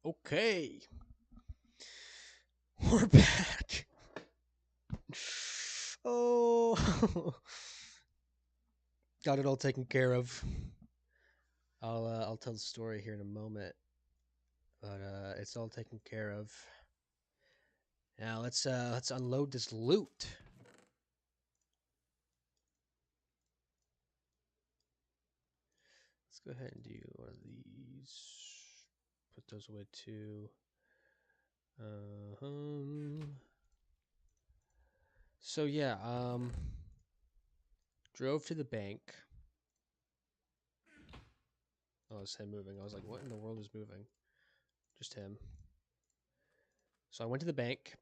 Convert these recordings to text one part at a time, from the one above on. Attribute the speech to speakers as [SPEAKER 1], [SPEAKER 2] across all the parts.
[SPEAKER 1] Okay, we're back. Oh, got it all taken care of. I'll tell the story here in a moment, but it's all taken care of. Now let's unload this loot. Let's go ahead and do one of these. Put those away too. Uh-huh. So yeah, drove to the bank. Oh, it's him moving. I was like, what in the world is moving? Just him. So I went to the bank,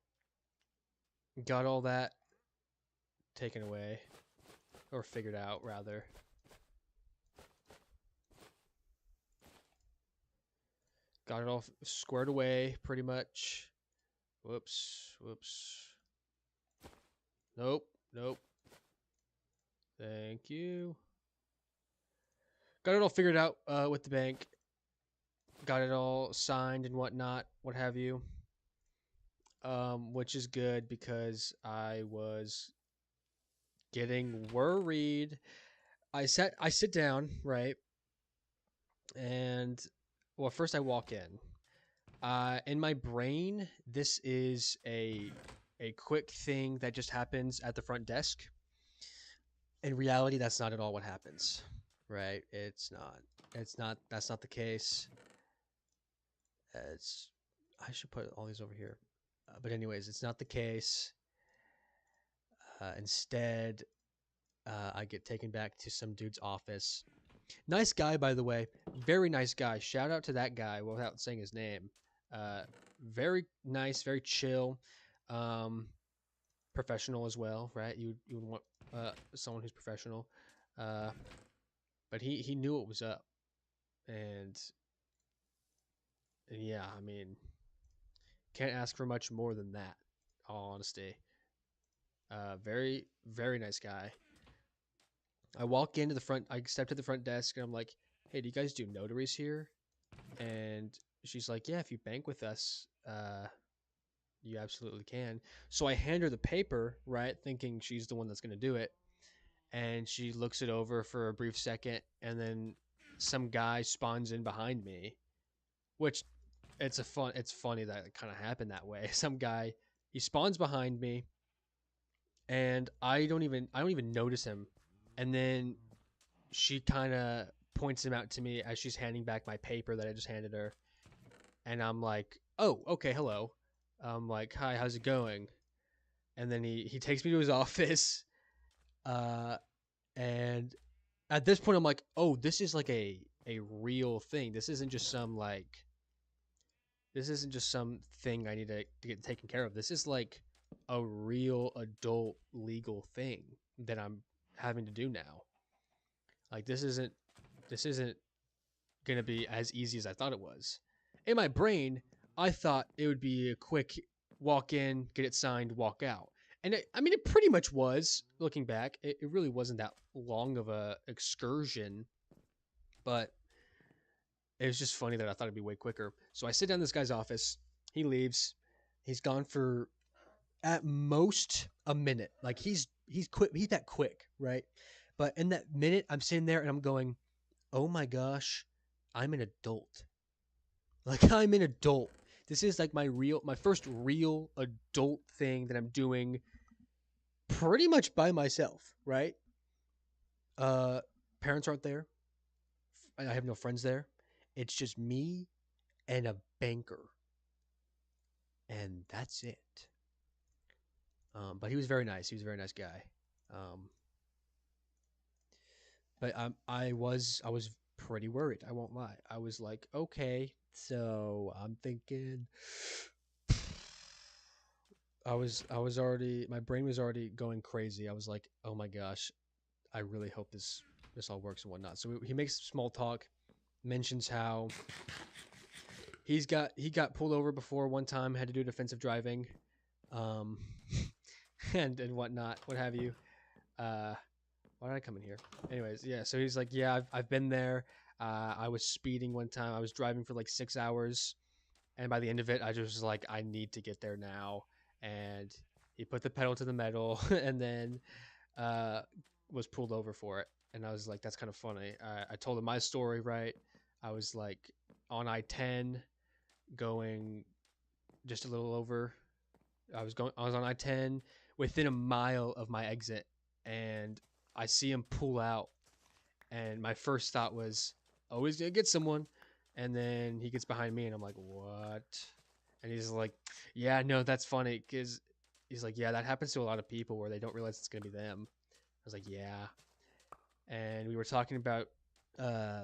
[SPEAKER 1] got all that taken away, or figured out rather. Got it all squared away pretty much. Whoops, whoops. Nope, nope. Thank you. Got it all figured out with the bank. Got it all signed and whatnot, what have you. Which is good because I was getting worried. I sit down, right? And well, first I walk in. In my brain, this is a quick thing that just happens at the front desk. In reality, that's not at all what happens, right? It's not. It's not. That's not the case. It's. I should put all these over here. But anyways, it's not the case. Instead, I get taken back to some dude's office. Nice guy, by the way. Very nice guy. Shout out to that guy without saying his name. Uh, very nice, very chill, professional as well, right? You would want someone who's professional, uh, but he knew what was up, and yeah, I mean, can't ask for much more than that. All honesty, very nice guy. I walk into the front. I step to the front desk, and I'm like, "Hey, do you guys do notaries here?" And she's like, "Yeah, if you bank with us, you absolutely can." So I hand her the paper, right, thinking she's the one that's going to do it. And she looks it over for a brief second, and then some guy spawns in behind me, which it's funny that it kind of happened that way. Some guy he spawns behind me, and I don't even notice him. And then she kind of points him out to me as she's handing back my paper that I just handed her. And I'm like, "Oh, okay, hello." I'm like, "Hi, how's it going?" And then he takes me to his office, uh, and at this point, I'm like, "Oh, this is like a real thing. This isn't just some thing I need to get taken care of. This is like a real adult legal thing that I'm having to do now. Like this isn't gonna be as easy as I thought it was. In my brain, I thought it would be a quick walk in, get it signed, walk out. And I mean, it pretty much was. Looking back, it really wasn't that long of a excursion, but it was just funny that I thought it'd be way quicker. So I sit down in this guy's office. He leaves. He's gone for at most a minute. Like he's quick. He's that quick, right? But in that minute, I'm sitting there and I'm going, "Oh my gosh, I'm an adult. Like I'm an adult. This is like my first real adult thing that I'm doing pretty much by myself, right? Uh, Parents aren't there. I have no friends there. It's just me and a banker, and that's it. But he was very nice. He was a very nice guy. Um, but I was pretty worried. I won't lie. I was like, okay, so I'm thinking. I was already my brain was already going crazy. I was like, oh my gosh, I really hope this all works and whatnot. So he makes small talk, mentions how he got pulled over before one time, had to do defensive driving, um, and whatnot, what have you. Uh, why did I come in here? Anyways, yeah. So he's like, yeah, I've been there. I was speeding one time. I was driving for like 6 hours, And by the end of it, I just was like, I need to get there now. And he put the pedal to the metal, and then uh, was pulled over for it. And I was like, that's kind of funny. I told him my story, right? I was like on I-10 going just a little over. I was on I-10 within a mile of my exit, and I see him pull out, and my first thought was, oh, he's gonna get someone. And then he gets behind me, and I'm like, what? And he's like, yeah, no, that's funny, because he's like, yeah, that happens to a lot of people where they don't realize it's gonna be them. I was like, yeah. And we were talking about, uh,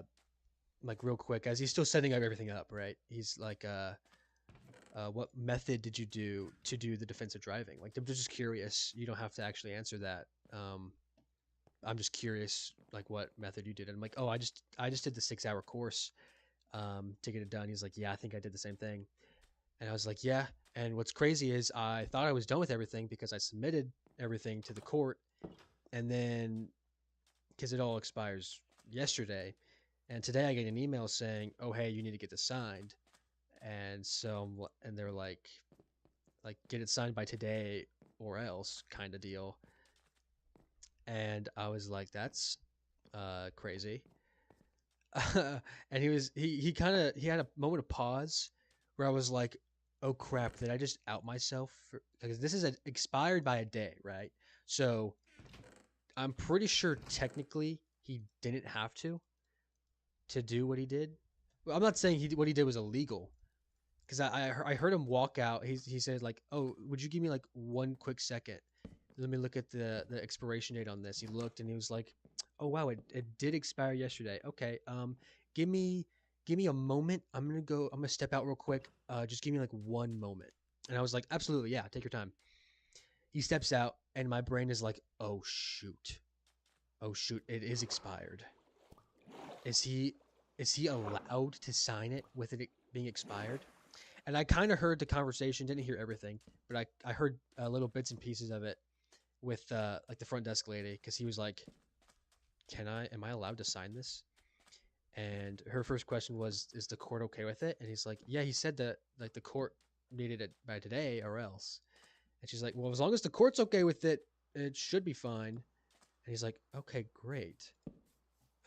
[SPEAKER 1] like real quick, as he's still setting everything up, right? He's like, what method did you do to do the defensive driving? Like, I'm just curious. You don't have to actually answer that. I'm just curious, like what method you did. And I'm like, oh, I just did the 6 hour course to get it done. He's like, yeah, I think I did the same thing. And I was like, yeah. And what's crazy is I thought I was done with everything because I submitted everything to the court, and then because it all expires yesterday, and today I get an email saying, oh, hey, you need to get this signed. And so, and they're like get it signed by today or else kind of deal. And I was like, that's crazy. And he had a moment of pause where I was like, oh crap, did I just out myself? Because this is expired by a day, right? So I'm pretty sure technically he didn't have to do what he did. Well, I'm not saying what he did was illegal, because I heard him walk out. He said like, oh, would you give me like 1 quick second? Let me look at the expiration date on this. He looked and he was like, oh wow, it did expire yesterday. Okay, give me a moment. I'm gonna step out real quick. Just give me like 1 moment. And I was like, absolutely, yeah, take your time. He steps out, and my brain is like, oh shoot, it is expired. Is he allowed to sign it with it being expired? And I kind of heard the conversation, didn't hear everything, but I heard little bits and pieces of it with like the front desk lady, because he was like, am I allowed to sign this? And her first question was, is the court okay with it? And he's like, yeah, he said that like the court needed it by today or else. And she's like, well, as long as the court's okay with it, it should be fine. And he's like, okay, great.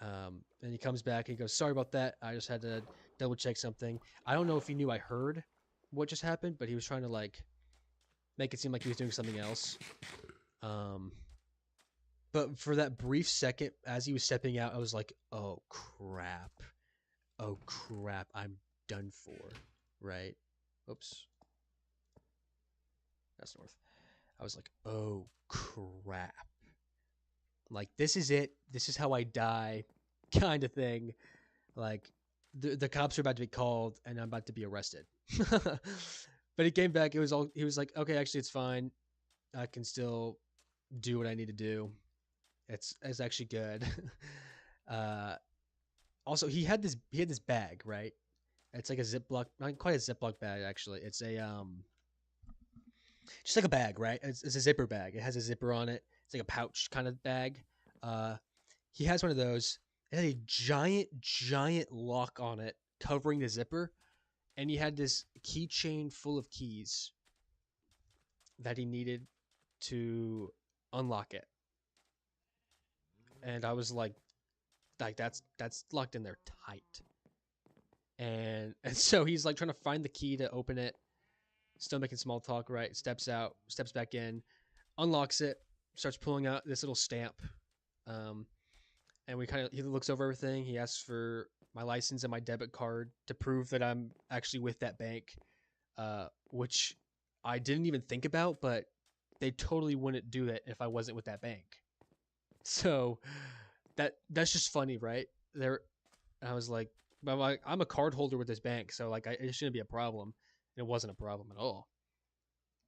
[SPEAKER 1] And he comes back and he goes, sorry about that. I just had to double check something. I don't know if he knew I heard what just happened, but he was trying to like make it seem like he was doing something else. But for that brief second, as he was stepping out, I was like, oh crap. Oh crap, I'm done for. Right? Oops. That's north. I was like, oh crap. Like, this is it. This is how I die, kind of thing. Like, the cops are about to be called and I'm about to be arrested. But he came back. He was like, okay, actually, it's fine. I can still do what I need to do. It's actually good. Also, he had this bag, right? It's like a Ziploc, not quite a Ziploc bag actually. It's a just like a bag, right? It's a zipper bag. It has a zipper on it. It's like a pouch kind of bag. Uh, he has one of those. It had a giant lock on it covering the zipper, and he had this keychain full of keys that he needed to unlock it. And I was like that's locked in there tight. And so he's like trying to find the key to open it, still making small talk, right? Steps out, steps back in, unlocks it, starts pulling out this little stamp. And he looks over everything. He asks for my license and my debit card to prove that I'm actually with that bank, which I didn't even think about, but they totally wouldn't do it if I wasn't with that bank. So that's just funny, right? I was like, I'm a card holder with this bank, so like it shouldn't be a problem. It wasn't a problem at all.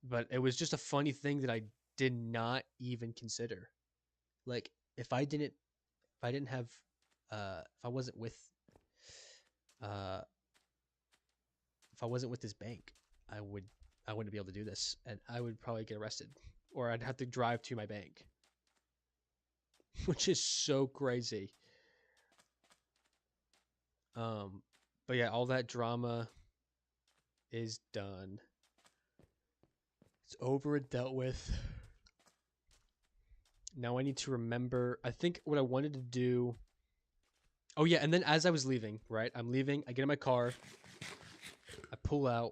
[SPEAKER 1] But it was just a funny thing that I did not even consider. Like, if I didn't have if I wasn't with uh if I wasn't with this bank, I wouldn't be able to do this, and I would probably get arrested, or I'd have to drive to my bank. Which is so crazy. But yeah, all that drama is done. It's over and dealt with. Now I need to remember. I think what I wanted to do. Oh, yeah. And then as I was leaving, right? I'm leaving. I get in my car. I pull out.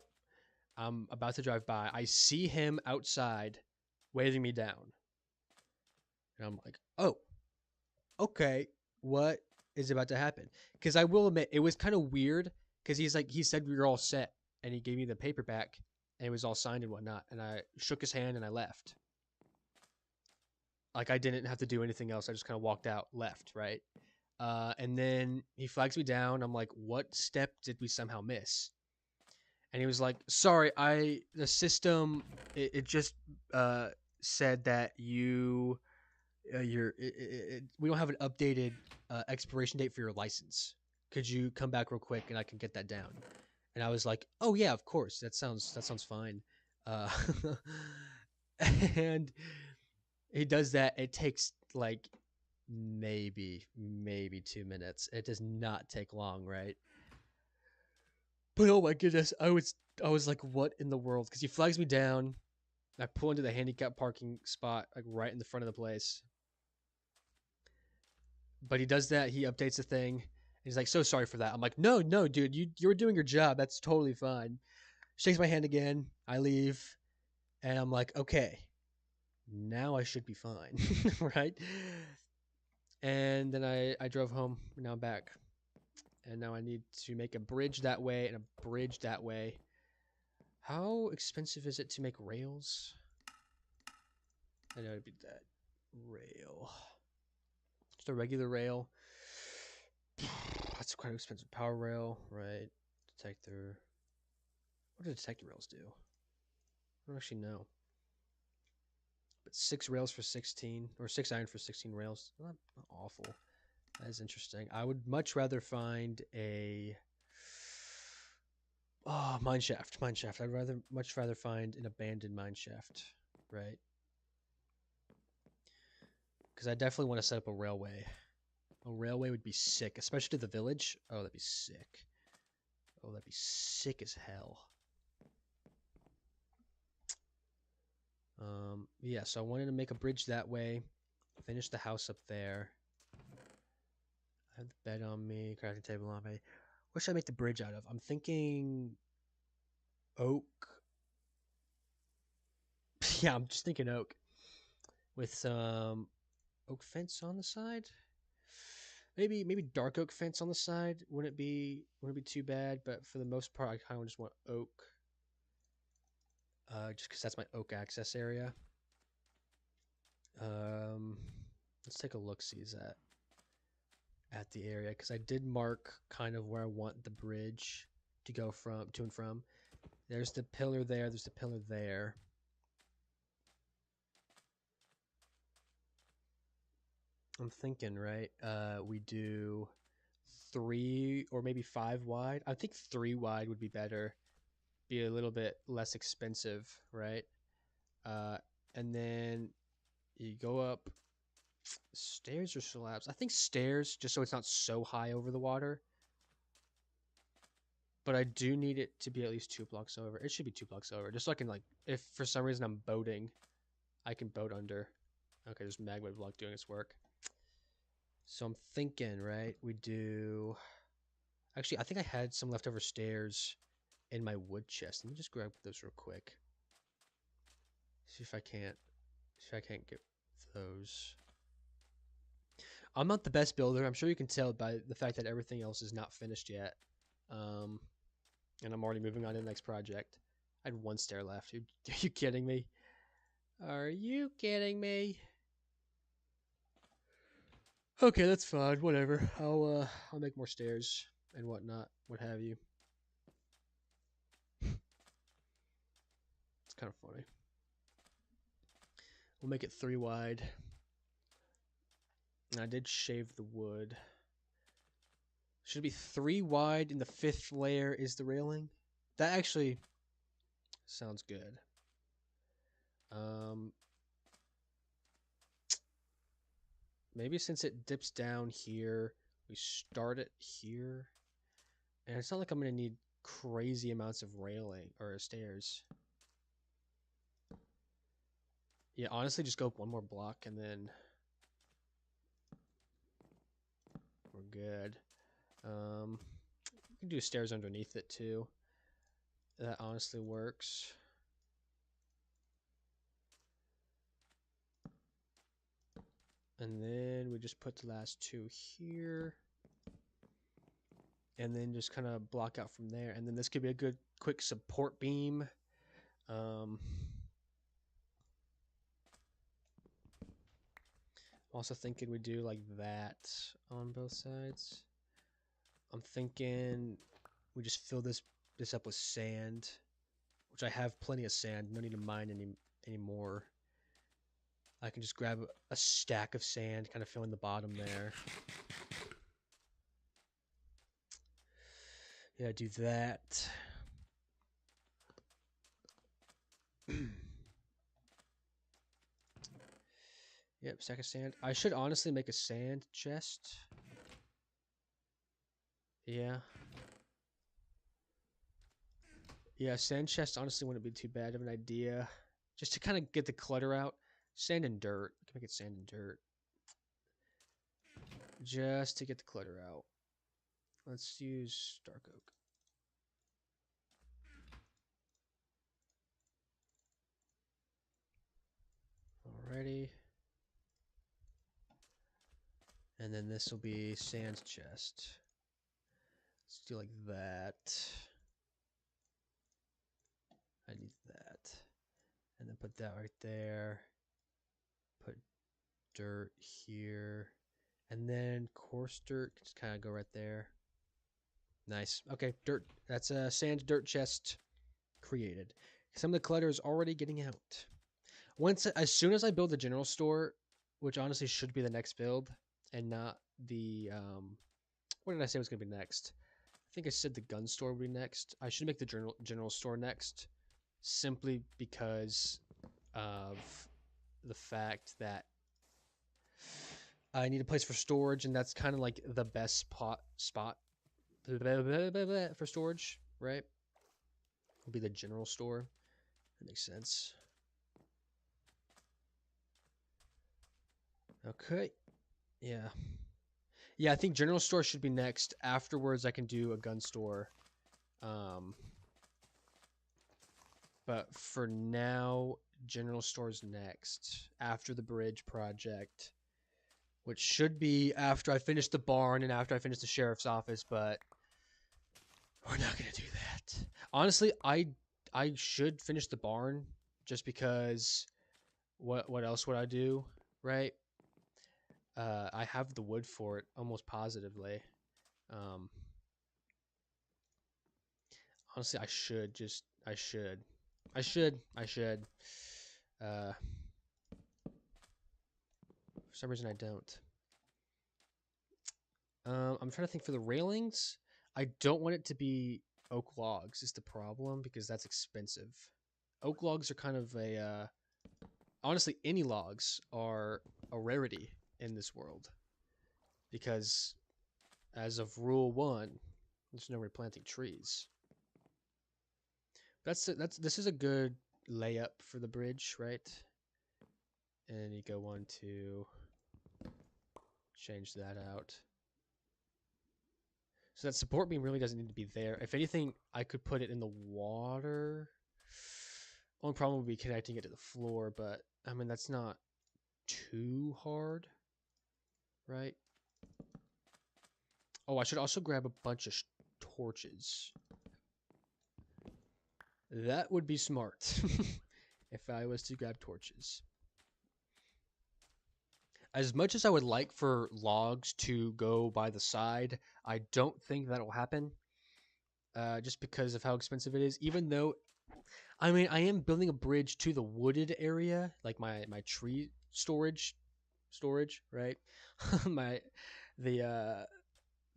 [SPEAKER 1] I'm about to drive by. I see him outside waving me down. And I'm like, oh, okay. What is about to happen? Because I will admit, it was kind of weird. Because he said we were all set. And he gave me the paper back. And it was all signed and whatnot. And I shook his hand and I left. Like I didn't have to do anything else. I just kind of walked out, left, right? And then he flags me down. I'm like, what step did we somehow miss? And he was like, sorry, the system, it just said that we don't have an updated expiration date for your license. Could you come back real quick and I can get that down? And I was like, oh yeah, of course. That sounds fine. And he does that. It takes like maybe 2 minutes. It does not take long, right? But oh my goodness, I was like, what in the world? Because he flags me down. I pull into the handicap parking spot, like right in the front of the place. But he does that. He updates the thing. He's like, so sorry for that. I'm like, no, dude, you were doing your job. That's totally fine. Shakes my hand again. I leave. And I'm like, okay, now I should be fine. Right? And then I drove home. Now I'm back. And now I need to make a bridge that way and a bridge that way. How expensive is it to make rails? I know it'd be that rail. Just a regular rail. That's quite expensive. Power rail, right? Detector. What do detector rails do? I don't actually know. But 6 rails for 16, or 6 iron for 16 rails. Not awful. That is interesting. I would much rather find a mine shaft. I'd much rather find an abandoned mine shaft, right? Because I definitely want to set up a railway. A railway would be sick, especially to the village. Oh, that'd be sick. Oh, that'd be sick as hell. Yeah, so I wanted to make a bridge that way. Finish the house up there. I have the bed on me, crafting table on me. What should I make the bridge out of? I'm thinking oak. Yeah, I'm just thinking oak. With some oak fence on the side. Maybe dark oak fence on the side. Wouldn't be too bad, but for the most part I kind of just want oak. Just because that's my oak access area. Let's take a look-sees at the area, because I did mark kind of where I want the bridge to go to and from. There's the pillar there. There's the pillar there. I'm thinking, right? We do 3 or maybe 5 wide. I think 3 wide would be better. Be a little bit less expensive, right? And then you go up stairs or slabs. I think stairs, just so it's not so high over the water. But I do need it to be at least 2 blocks over. It should be 2 blocks over, just so I can, like, if for some reason I'm boating, I can boat under. Okay, there's magma block doing its work. So I'm thinking, right, we do... Actually, I think I had some leftover stairs in my wood chest. Let me just grab those real quick. See if I can't get those. I'm not the best builder. I'm sure you can tell by the fact that everything else is not finished yet. And I'm already moving on to the next project. I had 1 stair left. Are you kidding me? Are you kidding me? Okay, that's fine. Whatever. I'll make more stairs and whatnot, what have you. It's kind of funny. We'll make it 3 wide. And I did shave the wood. Should it be 3 wide, and the 5th layer is the railing? That actually sounds good. Maybe since it dips down here, we start it here. And it's not like I'm going to need crazy amounts of railing or stairs. Yeah, honestly, just go up one more block and then we're good. You can do stairs underneath it too. That honestly works. And then we just put the last two here. And then just kind of block out from there. And then this could be a good quick support beam. I'm also thinking we do like that on both sides. I'm thinking we just fill this up with sand, which I have plenty of sand. No need to mine anymore. I can just grab a stack of sand, kind of fill in the bottom there. Yeah, do that. Yep, stack of sand. I should honestly make a sand chest. Yeah. Yeah, sand chest honestly wouldn't be too bad of an idea. Just to kind of get the clutter out. Sand and dirt. I can make it sand and dirt. Just to get the clutter out. Let's use dark oak. Alrighty. And then this will be sand chest. Let's do like that. I need that. And then put that right there. Put dirt here. And then coarse dirt, just kind of go right there. Nice. Okay, dirt. That's a sand dirt chest created. Some of the clutter is already getting out. As soon as I build the general store, which honestly should be the next build, and not the what did I say was gonna be next? I think I said the gun store would be next. I should make the general store next, simply because of the fact that I need a place for storage, and that's kind of like the best spot for storage, right? Will be the general store. That makes sense. Okay. Yeah. Yeah, I think general store should be next. Afterwards, I can do a gun store. But for now, general store's next. After the bridge project. Which should be after I finish the barn and after I finish the sheriff's office, but we're not going to do that. Honestly, I should finish the barn just because what else would I do, right? I have the wood for it almost positively. Honestly, I should. For some reason I don't. I'm trying to think for the railings. I don't want it to be oak logs is the problem because that's expensive. Oak logs are kind of a honestly, any logs are a rarity in this world because as of rule 1, there's no replanting trees. This is a good layup for the bridge, right? And you go 1, 2, change that out. So that support beam really doesn't need to be there. If anything, I could put it in the water. Only problem would be connecting it to the floor, but I mean, that's not too hard, right? Oh, I should also grab a bunch of torches. That would be smart if I was to grab torches. As much as I would like for logs to go by the side, I don't think that'll happen. Just because of how expensive it is. Even though, I mean, I am building a bridge to the wooded area, like my tree storage, right? The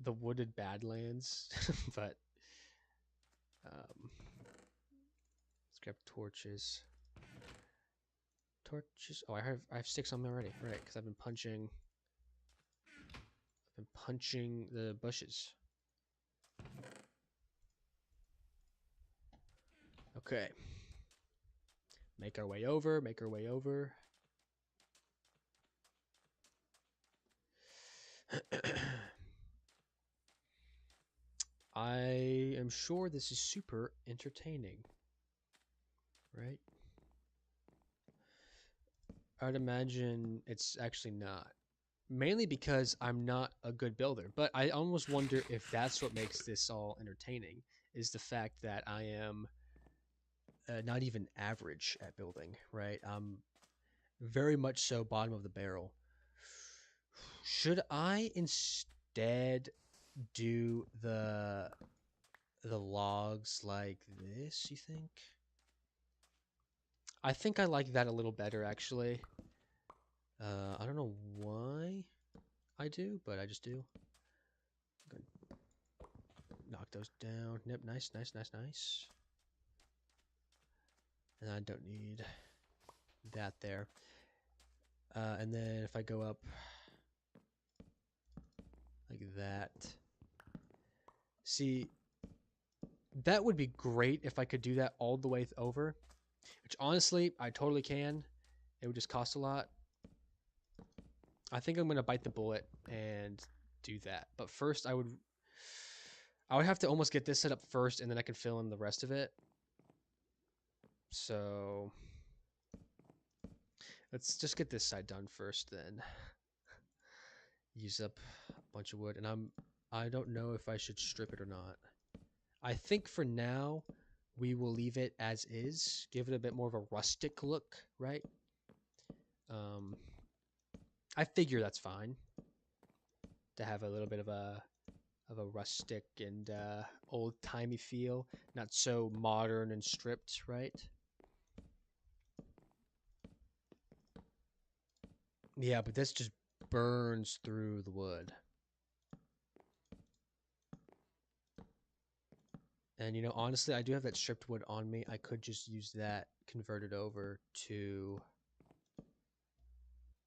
[SPEAKER 1] wooded badlands, but let's grab torches. Oh, I have sticks on me already, right? Because I've been punching the bushes. Okay. Make our way over, make our way over. I am sure this is super entertaining, right? I'd imagine it's actually not. Mainly because I'm not a good builder, but I almost wonder if that's what makes this all entertaining, is the fact that I am not even average at building, right? I'm very much so bottom of the barrel. Should I instead do the logs like this, you think? I think I like that a little better, actually. I don't know why I do, but I just do. Knock those down. Yep, nice, nice, nice, nice. And I don't need that there. And then if I go up like that. See, that would be great if I could do that all the way over. Which honestly, I totally can. It would just cost a lot. I think I'm going to bite the bullet and do that. But first, I would have to almost get this set up first, and then I can fill in the rest of it. So let's just get this side done first, then. Use up a bunch of wood, and I don't know if I should strip it or not. I think for now we will leave it as is, give it a bit more of a rustic look, right? I figure that's fine to have a little bit of a rustic and old-timey feel, not so modern and stripped, right? Yeah, but this just burns through the wood. And, you know, honestly, I do have that stripped wood on me. I could just use that, convert it over to...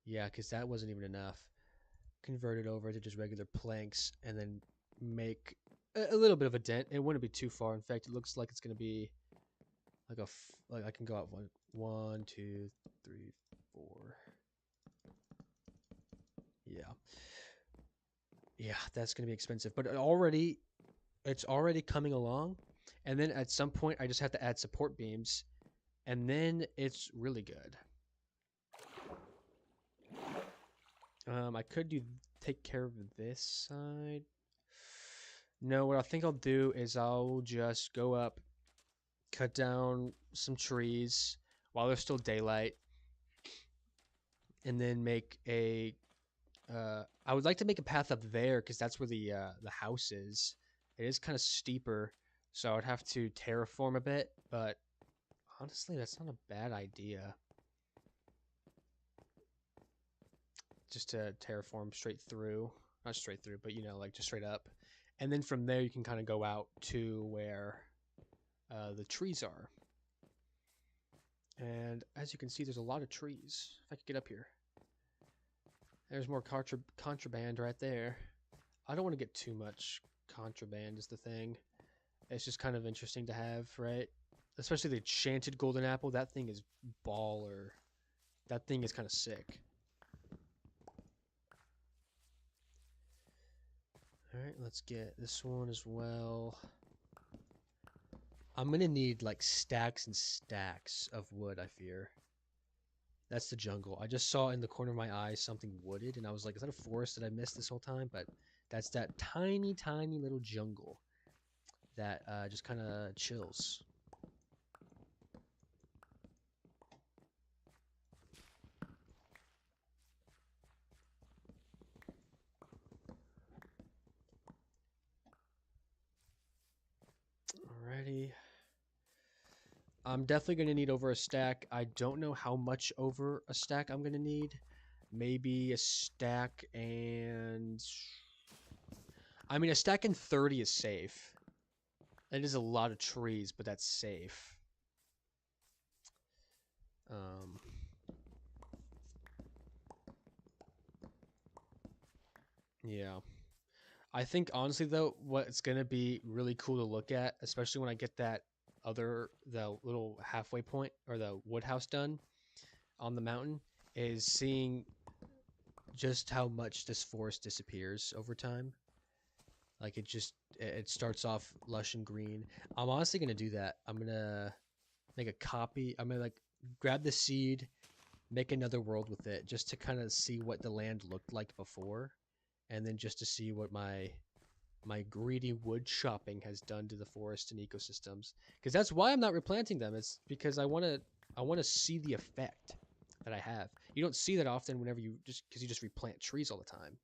[SPEAKER 1] Yeah, because that wasn't even enough. Convert it over to just regular planks and then make a little bit of a dent. It wouldn't be too far. In fact, it looks like it's going to be like like I can go up one, two, three, four. Yeah. Yeah, that's going to be expensive. But it's already coming along. And then at some point, I just have to add support beams. And then it's really good. I could take care of this side. No, what I think I'll do is I'll just go up, cut down some trees while there's still daylight, and then make a I would like to make a path up there because that's where the house is. It is kind of steeper, so I would have to terraform a bit, but honestly, that's not a bad idea. Just to terraform straight through. Not straight through, but, you know, like just straight up. And then from there, you can kind of go out to where the trees are. And as you can see, there's a lot of trees. If I could get up here. There's more contraband right there. I don't want to get too much contraband is the thing. It's just kind of interesting to have, right? Especially the enchanted golden apple. That thing is baller. That thing is kind of sick. Alright, let's get this one as well. I'm gonna need like stacks and stacks of wood, I fear. That's the jungle. I just saw in the corner of my eye something wooded, and I was like, is that a forest that I missed this whole time? But that's that tiny, tiny little jungle that just kind of chills. Alrighty. I'm definitely going to need over a stack. I don't know how much over a stack I'm going to need. Maybe a stack and... I mean, a stack and 30 is safe. It is a lot of trees, but that's safe. Yeah. I think, honestly, though, what's going to be really cool to look at, especially when I get that the little halfway point or the wood house done on the mountain is seeing just how much this forest disappears over time. Like it starts off lush and green. I'm honestly gonna do that. I'm gonna make a copy. I'm gonna like grab the seed, make another world with it, just to kind of see what the land looked like before, and then just to see what my greedy wood chopping has done to the forest and ecosystems. Because that's why I'm not replanting them. It's because I want to see the effect that I have. You don't see that often whenever you just replant trees all the time.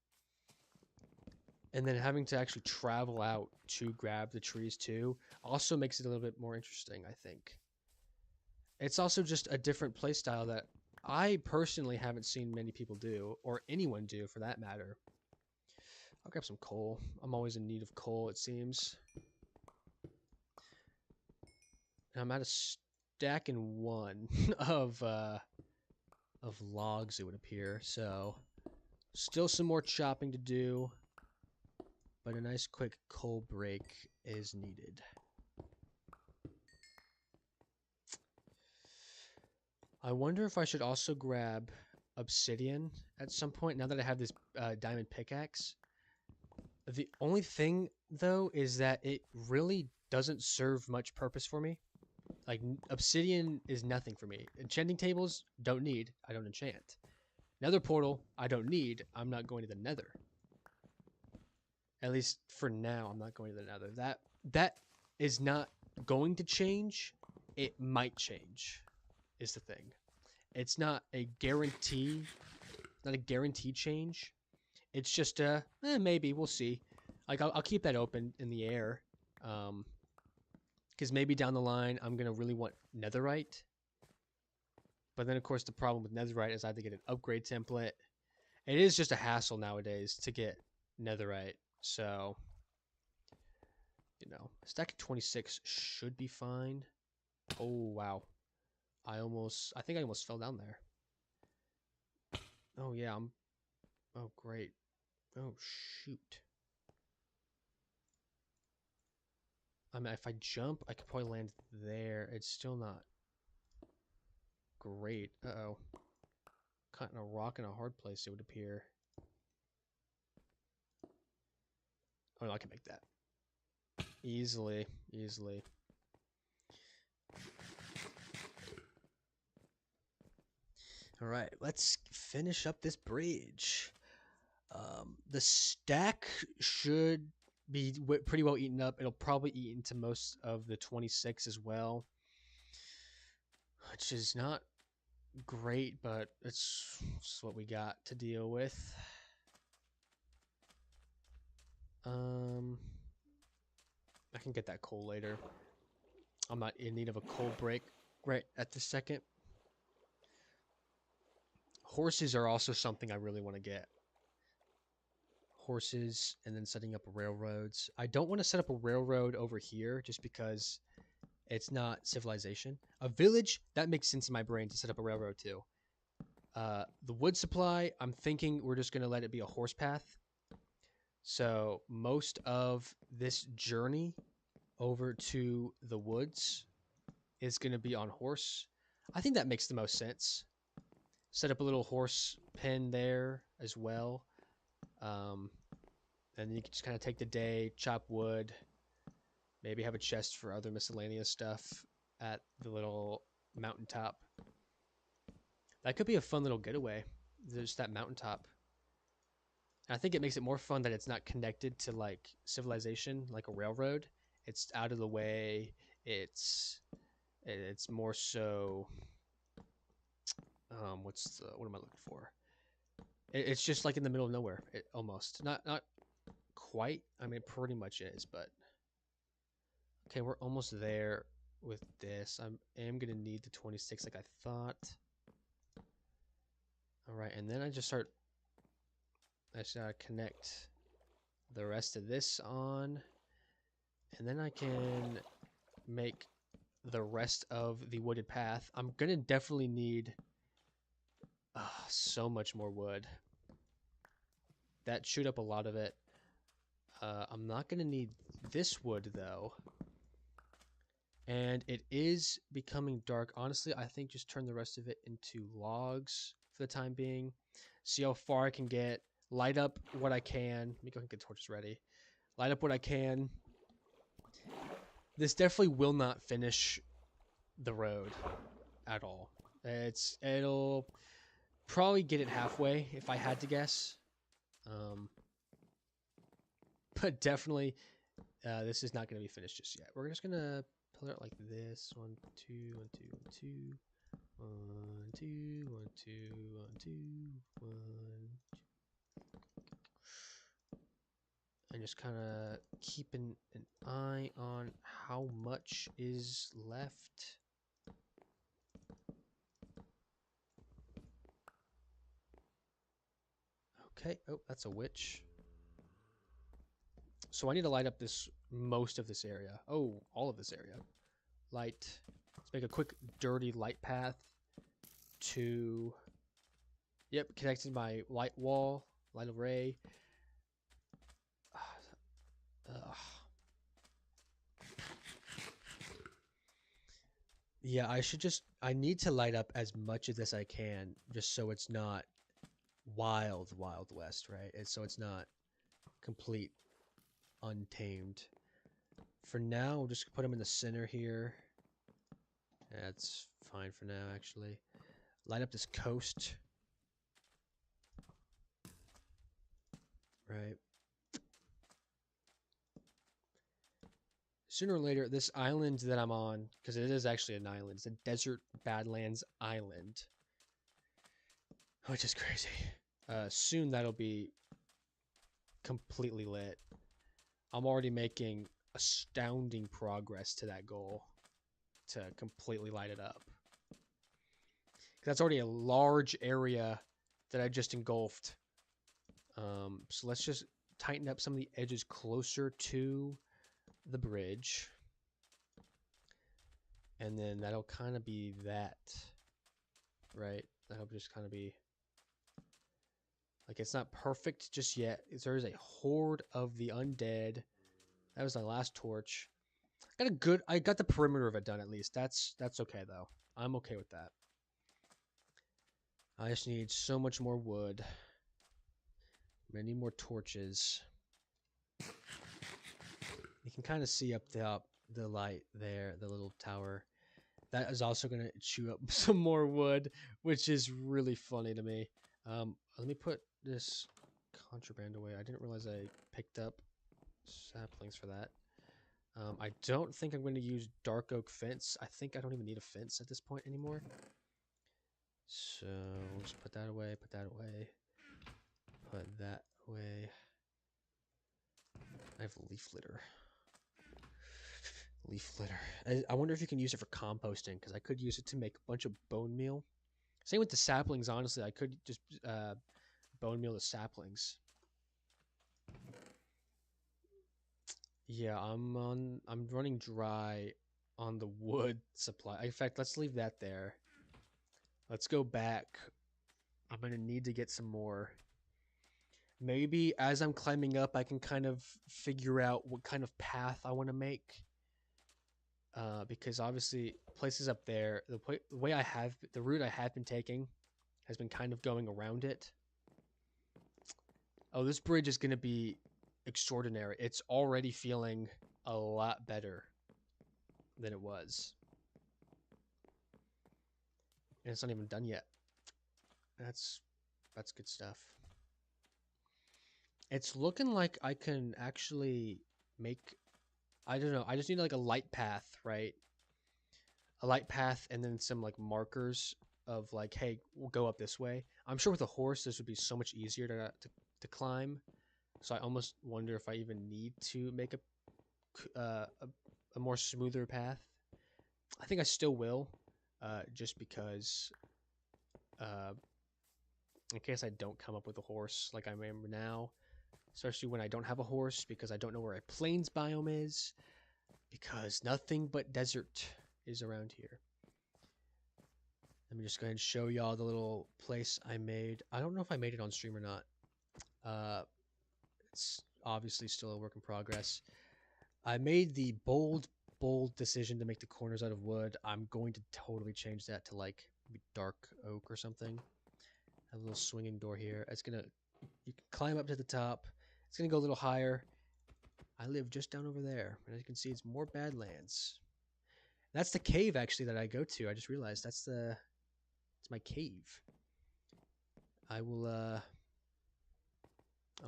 [SPEAKER 1] And then having to actually travel out to grab the trees too also makes it a little bit more interesting, I think. It's also just a different play style that I personally haven't seen many people do, or anyone do for that matter. I'll grab some coal. I'm always in need of coal, it seems. And I'm at a stack in one of logs, it would appear. So, still some more chopping to do, but a nice quick coal break is needed. I wonder if I should also grab obsidian at some point now that I have this diamond pickaxe. The only thing, though, is that it really doesn't serve much purpose for me. Like, obsidian is nothing for me. Enchanting tables, don't need. I don't enchant. Nether portal, I don't need. I'm not going to the nether. At least for now, I'm not going to the nether. That is not going to change. It might change, is the thing. It's not a guarantee. Not a guaranteed change. It's just maybe we'll see. Like I'll keep that open in the air, because maybe down the line I'm gonna really want netherite. But then of course the problem with netherite is I have to get an upgrade template. It is just a hassle nowadays to get netherite. So, you know, stack of 26 should be fine. Oh wow, I think I almost fell down there. Oh yeah, oh great. Oh shoot. I mean, if I jump, I could probably land there. It's still not great. Uh-oh. Caught in a rock in a hard place, it would appear. Oh, no, I can make that. Easily. Easily. Alright, let's finish up this bridge. The stack should be pretty well eaten up. It'll probably eat into most of the 26 as well, which is not great, but it's what we got to deal with. I can get that coal later. I'm not in need of a coal break right at the second. Horses are also something I really want to get. Horses, and then setting up railroads. I don't want to set up a railroad over here just because it's not civilization. A village, that makes sense in my brain to set up a railroad too. The wood supply, I'm thinking we're just going to let it be a horse path. So most of this journey over to the woods is going to be on horse. I think that makes the most sense. Set up a little horse pen there as well. And you can just kind of take the day, chop wood, maybe have a chest for other miscellaneous stuff at the little mountaintop. That could be a fun little getaway. There's that mountaintop. And I think it makes it more fun that it's not connected to like civilization, like a railroad. It's out of the way. It's more so. What am I looking for? It's just like in the middle of nowhere, almost. Not quite. I mean, it pretty much is, but okay, we're almost there with this. I am gonna need the 26 like I thought. All right, and then I just gotta connect the rest of this on, and then I can make the rest of the wooded path. I'm gonna definitely need so much more wood. That chewed up a lot of it. I'm not gonna need this wood though. And it is becoming dark. Honestly, I think just turn the rest of it into logs for the time being. See how far I can get. Light up what I can. Let me go and get torches ready. Light up what I can. This definitely will not finish the road at all. It'll probably get it halfway if I had to guess. But definitely this is not going to be finished just yet. We're just going to pull it like this. 1, 2, 1, 2, 1, 2. 1, 2, 1, 2, 1, 2, 1. And just kind of keeping an eye on how much is left. Okay. Oh, that's a witch. So I need to light up most of this area. Oh, all of this area. Light. Let's make a quick dirty light path to, yep, connected my light wall, light array. Yeah, I need to light up as much of this I can just so it's not wild west, right? So it's not complete untamed. For now, we'll just put them in the center here. That's fine for now, actually. Light up this coast. Right. Sooner or later, this island that I'm on, because it is actually an island, it's a desert Badlands island, which is crazy. Soon that'll be completely lit. I'm already making astounding progress to that goal to completely light it up. That's already a large area that I just engulfed. So let's just tighten up some of the edges closer to the bridge. And then that'll kind of be that, right? That'll just kind of be, like, it's not perfect just yet. There is a horde of the undead. That was my last torch. I got the perimeter of it done at least. That's okay though. I'm okay with that. I just need so much more wood. Many more torches. You can kind of see up the light there, the little tower. That is also going to chew up some more wood, which is really funny to me. Let me put this contraband away. I didn't realize I picked up saplings for that. I don't think I'm going to use dark oak fence. I think I don't even need a fence at this point anymore. So we'll just put that away, put that away, put that away. I have leaf litter. Leaf litter. I wonder if you can use it for composting, because I could use it to make a bunch of bone meal. Same with the saplings, honestly. I could just bone meal the saplings. Yeah, I'm running dry on the wood supply. In fact, let's leave that there. Let's go back. I'm gonna need to get some more. Maybe as I'm climbing up, I can kind of figure out what kind of path I want to make. Because obviously places up there, the route I have been taking has been kind of going around it. Oh, this bridge is going to be extraordinary. It's already feeling a lot better than it was. And it's not even done yet. That's good stuff. It's looking like I can actually make, I don't know, I just need like a light path, right? A light path and then some like markers of like, hey, we'll go up this way. I'm sure with a horse this would be so much easier to climb. So I almost wonder if I even need to make a more smoother path. I think I still will, just because, in case I don't come up with a horse like I am now, especially when I don't have a horse, because I don't know where a plains biome is, because nothing but desert is around here. Let me just go ahead and show y'all the little place I made. I don't know if I made it on stream or not. It's obviously still a work in progress. I made the bold bold decision to make the corners out of wood. I'm going to totally change that to like dark oak or something. A little swinging door here. It's gonna, you can climb up to the top. It's gonna go a little higher. I live just down over there, and as you can see, it's more Badlands. That's the cave actually that I go to. I just realized it's my cave. I'll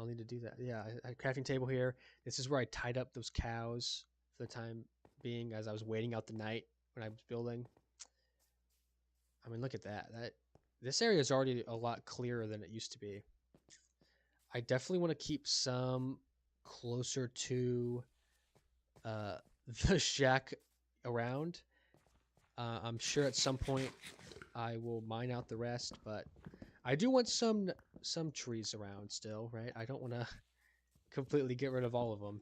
[SPEAKER 1] need to do that. Yeah, I had a crafting table here. This is where I tied up those cows for the time being as I was waiting out the night when I was building. I mean, look at that. This area is already a lot clearer than it used to be. I definitely want to keep some closer to the shack around. I'm sure at some point I will mine out the rest, but I do want some trees around still, right? I don't want to completely get rid of all of them.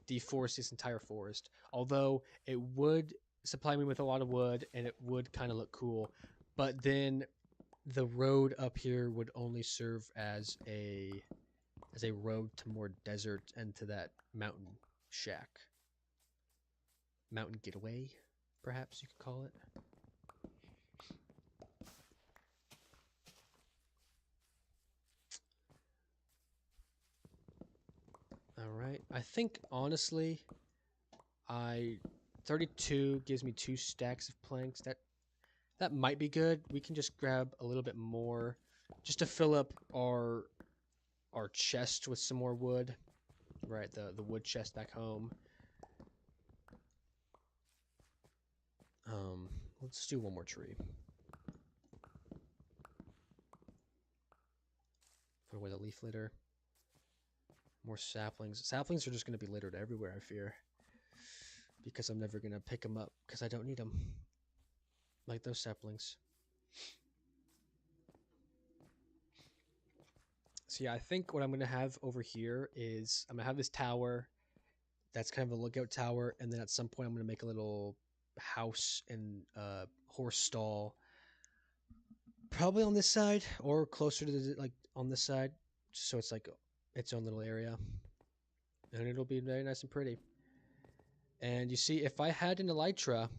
[SPEAKER 1] Deforest this entire forest. Although it would supply me with a lot of wood and it would kind of look cool. But then the road up here would only serve as a road to more desert and to that mountain shack. Mountain getaway, perhaps you could call it. All right. I think honestly, 32 gives me 2 stacks of planks. That might be good. We can just grab a little bit more just to fill up our chest with some more wood. Right, the wood chest back home. Let's do one more tree. Put away the leaf litter. More saplings. Saplings are just going to be littered everywhere, I fear. Because I'm never going to pick them up because I don't need them. Like those saplings. So yeah, I think what I'm going to have over here is I'm going to have this tower. That's kind of a lookout tower. And then at some point I'm going to make a little house and horse stall. Probably on this side or closer to the, like on this side. So it's like its own little area. And it'll be very nice and pretty. And you see, if I had an elytra,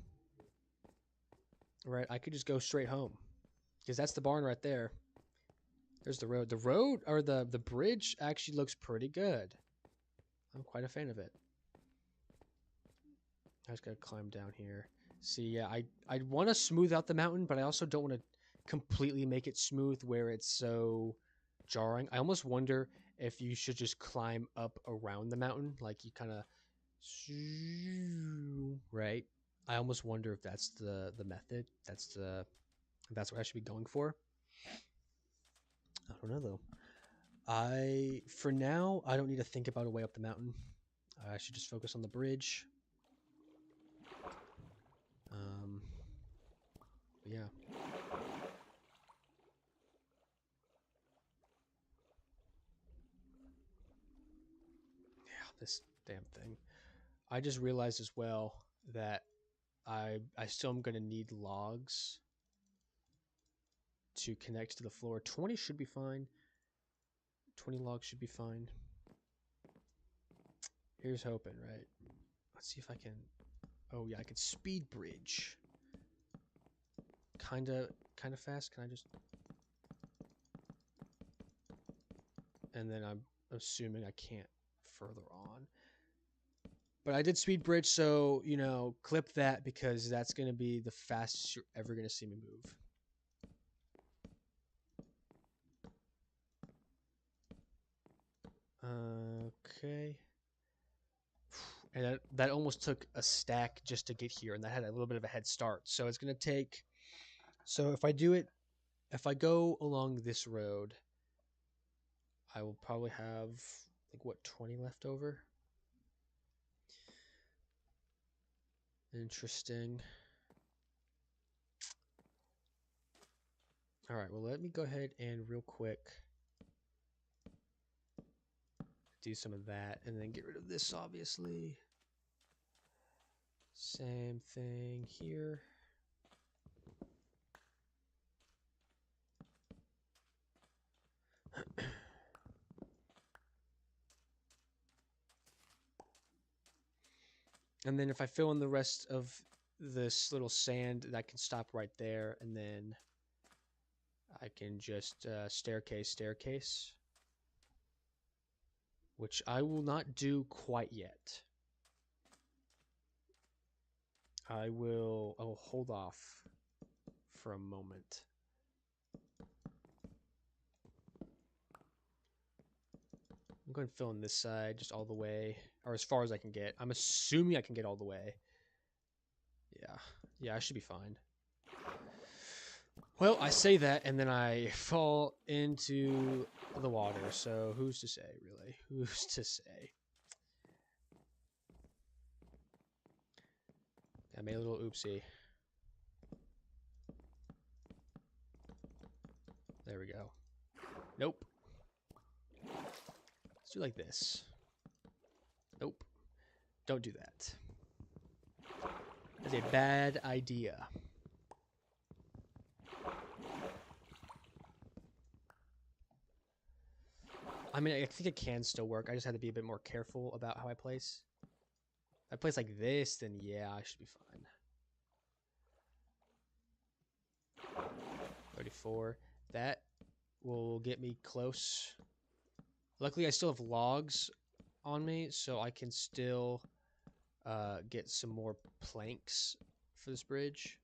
[SPEAKER 1] right, I could just go straight home. Because that's the barn right there. There's the road. The road, or the bridge, actually looks pretty good. I'm quite a fan of it. I just gotta climb down here. See, yeah, I want to smooth out the mountain, but I also don't want to completely make it smooth where it's so jarring. I almost wonder if you should just climb up around the mountain, like you kind of, right? I almost wonder if that's the method. That's what I should be going for. I don't know though. For now, I don't need to think about a way up the mountain. I should just focus on the bridge. Yeah. Yeah, this damn thing. I just realized as well that I still am going to need logs to connect to the floor. 20 should be fine. 20 logs should be fine. Here's hoping, right? Let's see if I can... Oh, yeah, I can speed bridge. Kind of fast. Can I just... And then I'm assuming I can't further on. But I did speed bridge, so, you know, clip that because that's going to be the fastest you're ever going to see me move. Okay. And that almost took a stack just to get here, and that had a little bit of a head start. So it's going to take... So if I go along this road, I will probably have, like, what, 20 left over? Interesting. All right, well, let me go ahead and real quick do some of that and then get rid of this, obviously. Same thing here. And then if I fill in the rest of this little sand, that can stop right there, and then I can just staircase, which I will not do quite yet. I will hold off for a moment. I'm going to fill in this side just all the way, or as far as I can get. I'm assuming I can get all the way. Yeah, I should be fine. Well, I say that, and then I fall into the water, so who's to say, really? Who's to say? I made a little oopsie. There we go. Nope. Let's do like this. Nope. Don't do that. That's a bad idea. I mean, I think it can still work. I just have to be a bit more careful about how I place. If I place like this, then yeah, I should be fine. 34. That will get me close. Luckily, I still have logs on me, so I can still get some more planks for this bridge.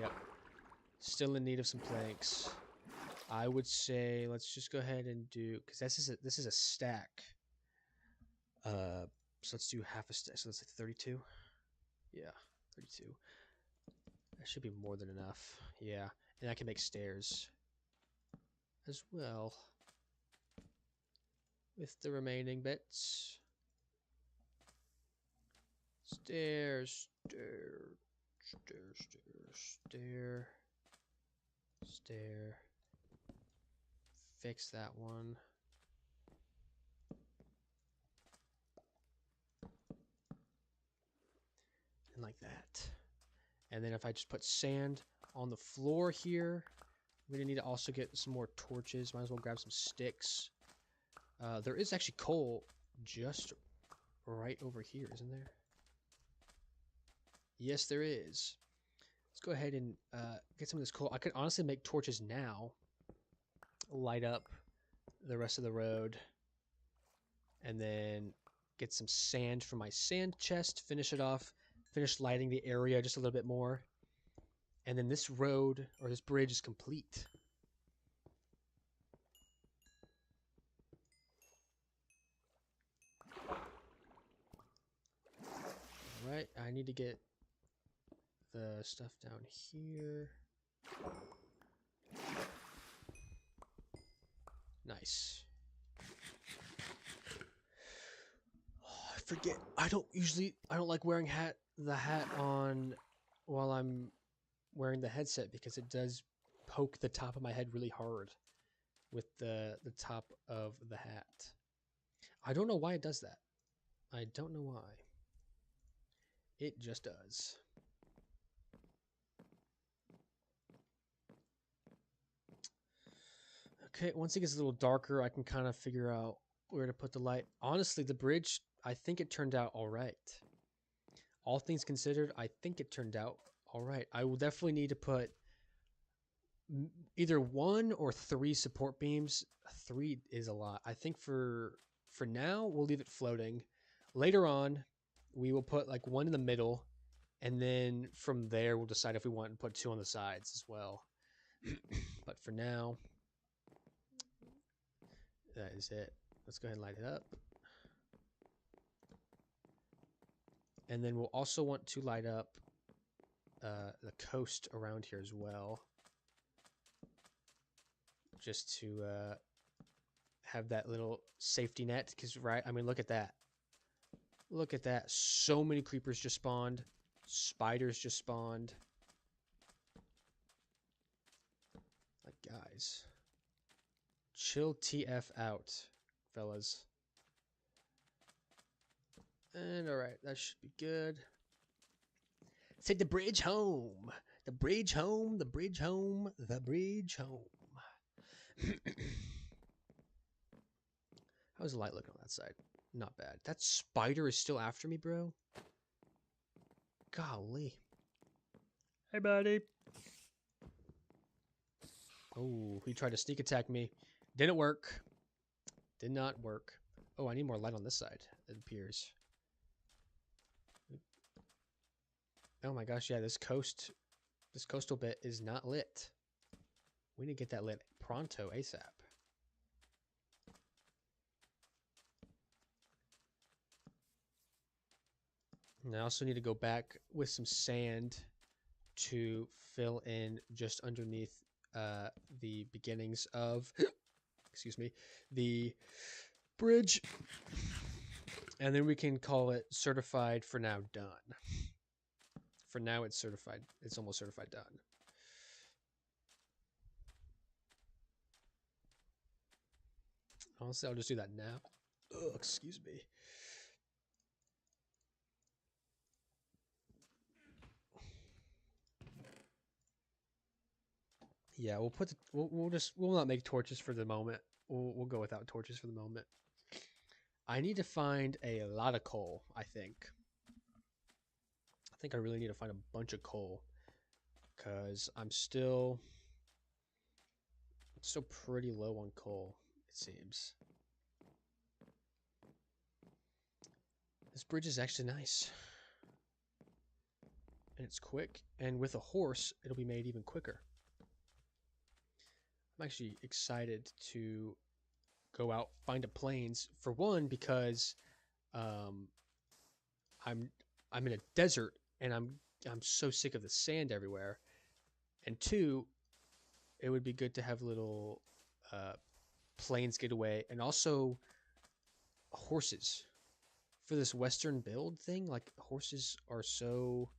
[SPEAKER 1] Yep. Still in need of some planks. I would say let's just go ahead and do, because this is a stack. So let's do half a stack. So that's like 32. Yeah, 32. That should be more than enough. Yeah, and I can make stairs as well with the remaining bits. Stairs, stair. Fix that one. And like that. And then if I just put sand on the floor here, we're gonna need to also get some more torches. Might as well grab some sticks. There is actually coal just right over here, isn't there? Yes, there is. Let's go ahead and get some of this coal. I could honestly make torches now. Light up the rest of the road. And then get some sand from my sand chest. Finish it off. Finish lighting the area just a little bit more. And then this road, or this bridge, is complete. Alright, I need to get the stuff down here. Nice. Oh, I forget. I don't like wearing the hat on while I'm wearing the headset because it does poke the top of my head really hard with the top of the hat. I don't know why it does that. I don't know why. It just does. Okay, once it gets a little darker, I can kind of figure out where to put the light. Honestly, the bridge, I think it turned out all right. All things considered, I think it turned out all right. I will definitely need to put either 1 or 3 support beams. 3 is a lot. I think for now, we'll leave it floating. Later on, we will put like 1 in the middle, and then from there, we'll decide if we want to put 2 on the sides as well. But for now, that is it. Let's go ahead and light it up. And then we'll also want to light up the coast around here as well. Just to have that little safety net. Because, right, I mean, look at that. Look at that. So many creepers just spawned. Spiders just spawned. Like, guys. Chill TF out, fellas. And alright, that should be good. Take the bridge home. The bridge home, the bridge home, the bridge home. How's the light looking on that side? Not bad. That spider is still after me, bro. Golly. Hey, buddy. Oh, he tried to sneak attack me. Didn't work. Did not work. Oh, I need more light on this side, it appears. Oh my gosh, yeah, this coastal bit is not lit. We need to get that lit pronto, ASAP. And I also need to go back with some sand to fill in just underneath the beginnings of, excuse me, the bridge. And then we can call it certified for now done. For now, it's certified. It's almost certified done. Honestly, I'll just do that now. Ugh, excuse me. Yeah, we'll put the, we'll not make torches for the moment. We'll go without torches for the moment. I need to find a lot of coal, I think. I think I really need to find a bunch of coal because I'm still pretty low on coal, it seems. This bridge is actually nice. And it's quick, and with a horse, it'll be made even quicker. I'm actually excited to go out, find a plains, for one, because I'm in a desert and I'm so sick of the sand everywhere. And two, it would be good to have little plains getaway and also horses for this Western build thing. Like horses are so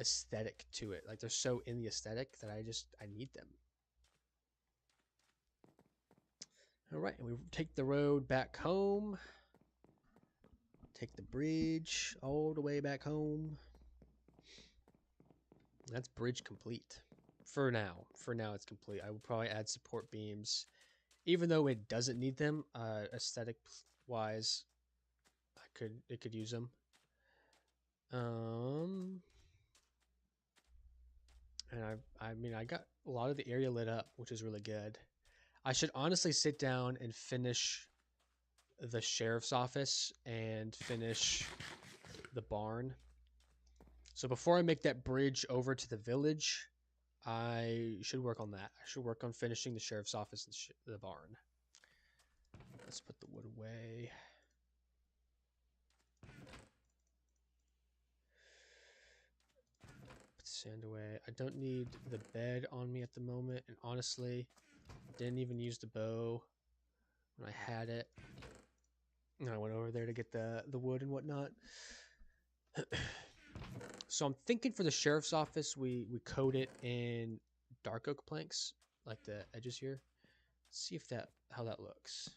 [SPEAKER 1] aesthetic to it. Like they're so in the aesthetic that I need them. All right, and we take the road back home. Take the bridge all the way back home. That's bridge complete. For now. For now, it's complete. I will probably add support beams. Even though it doesn't need them, aesthetic-wise, it could use them. And I mean, I got a lot of the area lit up, which is really good. I should honestly sit down and finish the sheriff's office and finish the barn. So before I make that bridge over to the village, I should work on that. I should work on finishing the sheriff's office and the barn. Let's put the wood away. Put the sand away. I don't need the bed on me at the moment, and honestly, didn't even use the bow when I had it. And I went over there to get the wood and whatnot. So I'm thinking for the sheriff's office, we coat it in dark oak planks, like the edges here. Let's see if how that looks.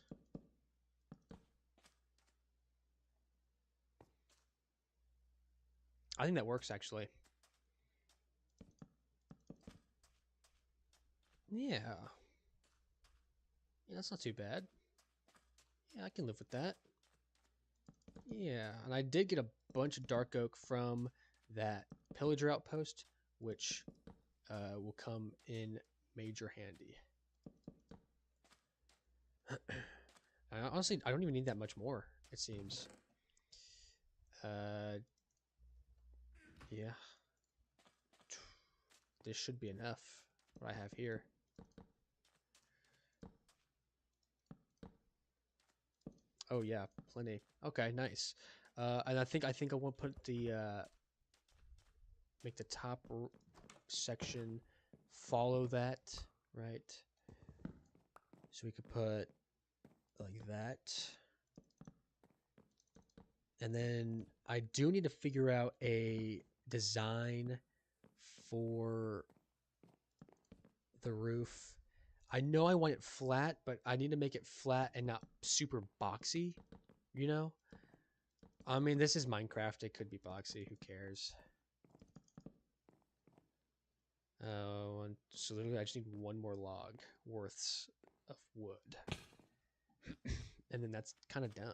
[SPEAKER 1] I think that works actually. Yeah. Yeah, that's not too bad. Yeah, I can live with that. Yeah, and I did get a bunch of dark oak from that pillager outpost, which will come in major handy. Honestly, I don't even need that much more, it seems. Yeah. This should be enough, what I have here. Oh yeah, plenty. Okay, nice. And I think I want to put the make the top section follow that, right? So we could put like that. And then I do need to figure out a design for the roof. I know I want it flat, but I need to make it flat and not super boxy, you know? I mean, this is Minecraft. It could be boxy. Who cares? So literally I just need one more log worths of wood. And then that's kind of done.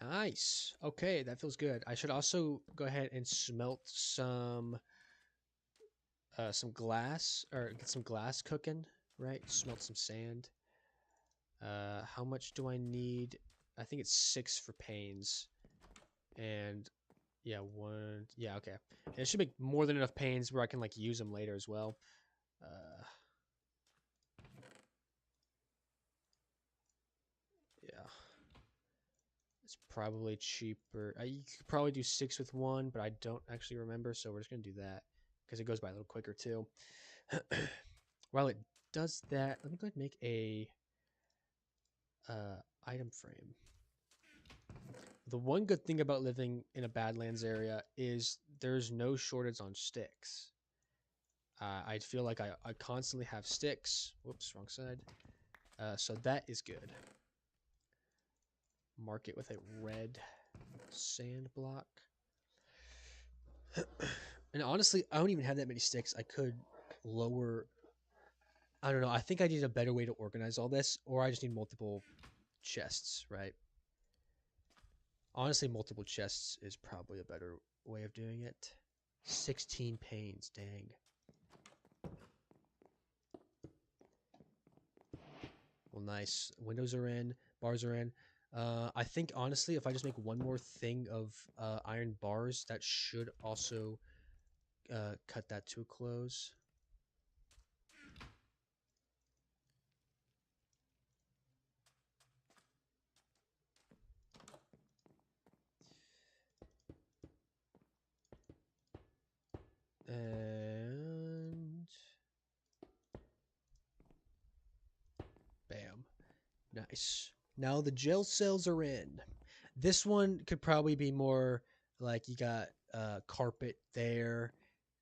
[SPEAKER 1] Nice. Okay, that feels good. I should also go ahead and smelt some glass, or get some glass cooking, right? Smelt some sand. How much do I need? I think it's 6 for panes. And yeah, 1. Yeah, okay. And it should make more than enough panes where I can like use them later as well. Yeah. It's probably cheaper. You could probably do 6 with 1, but I don't actually remember, so we're just gonna do that because it goes by a little quicker too. While it does that, let me go ahead and make a item frame. The one good thing about living in a Badlands area is there's no shortage on sticks. I feel like I constantly have sticks. Whoops, wrong side. So that is good. Mark it with a red sand block. And honestly, I don't even have that many sticks. I could lower. I don't know. I think I need a better way to organize all this, or I just need multiple chests, right? Honestly, multiple chests is probably a better way of doing it. 16 panes, dang. Well, nice. Windows are in, bars are in. I think honestly, if I just make one more thing of iron bars, that should also cut that to a close. And bam. Nice. Now the jail cells are in. This one could probably be more like you got carpet there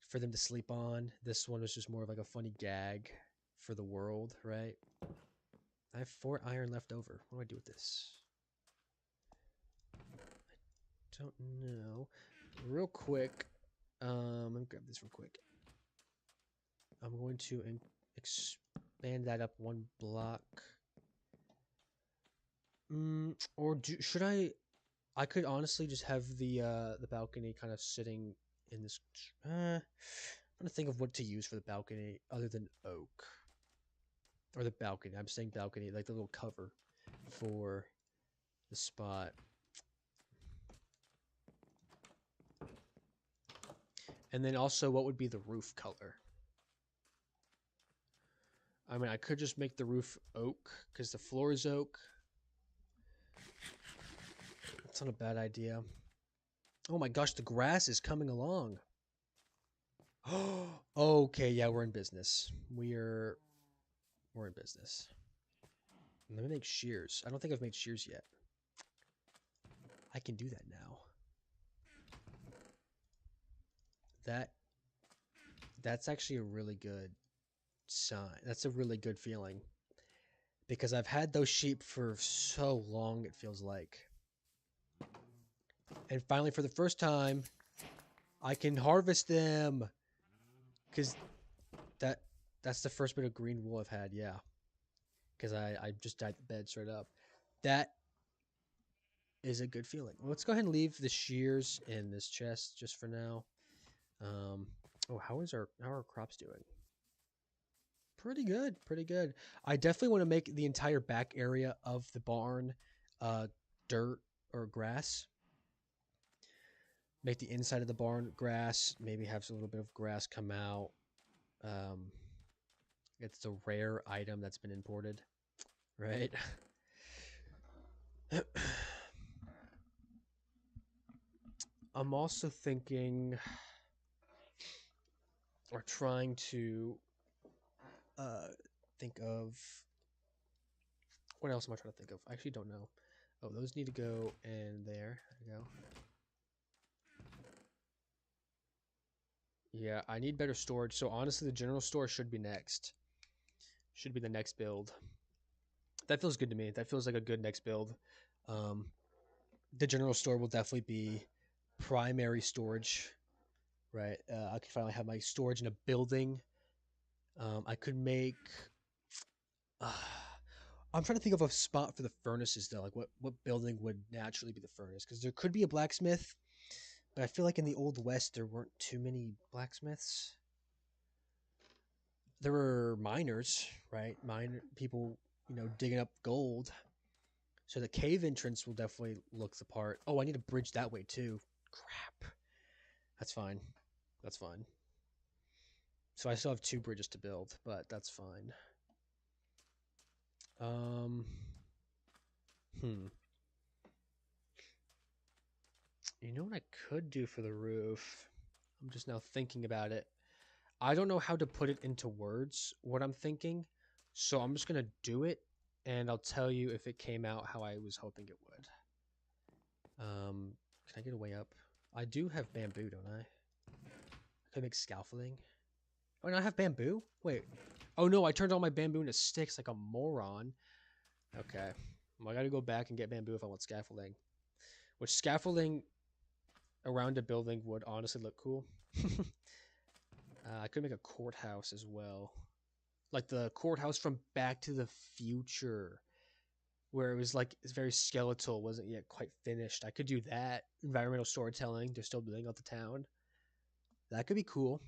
[SPEAKER 1] for them to sleep on. This one was just more of like a funny gag for the world, right? I have 4 iron left over. What do I do with this? I don't know. Real quick, let me grab this real quick. I'm going to expand that up 1 block. Should I? I could honestly just have the balcony kind of sitting in this. I'm trying to think of what to use for the balcony other than oak. Or the balcony. I'm saying balcony, like the little cover for the spot. And then also, what would be the roof color? I mean, I could just make the roof oak because the floor is oak. That's not a bad idea. Oh my gosh, the grass is coming along. Okay, yeah, we're in business. We're in business. Let me make shears. I don't think I've made shears yet. I can do that now. That's actually a really good sign. That's a really good feeling. Because I've had those sheep for so long, it feels like. And finally, for the first time, I can harvest them. Because that's the first bit of green wool I've had, yeah. Because I just dyed the bed straight up. That is a good feeling. Well, let's go ahead and leave the shears in this chest just for now. How are our crops doing? Pretty good, pretty good. I definitely want to make the entire back area of the barn dirt or grass. Make the inside of the barn grass. Maybe have a little bit of grass come out. It's a rare item that's been imported, right? I'm also thinking or trying to think of what else am I trying to think of? I actually don't know. Oh, those need to go in there. There we go. Yeah, I need better storage. So honestly, the general store should be next. Should be the next build. That feels good to me. That feels like a good next build. The general store will definitely be primary storage right? I could finally have my storage in a building. I could make. Uh, I'm trying to think of a spot for the furnaces though. Like what building would naturally be the furnace? Because there could be a blacksmith, but I feel like in the old west there weren't too many blacksmiths. There were miners, right? Miner people, digging up gold. So the cave entrance will definitely look the part. Oh, I need a bridge that way too. Crap. That's fine. That's fine. So I still have two bridges to build, but that's fine. Um, hmm. You know what I could do for the roof? I'm just now thinking about it. I don't know how to put it into words, what I'm thinking. So I'm just going to do it and I'll tell you if it came out how I was hoping it would. Can I get a way up? I do have bamboo, don't I? I could make scaffolding. Oh, and I have bamboo? Wait. Oh no, I turned all my bamboo into sticks like a moron. Okay. Well, I gotta go back and get bamboo if I want scaffolding. Which scaffolding around a building would honestly look cool. I could make a courthouse as well. Like the courthouse from Back to the Future, where it was like it's very skeletal, wasn't yet quite finished. I could do that. Environmental storytelling. They're still building out the town. That could be cool.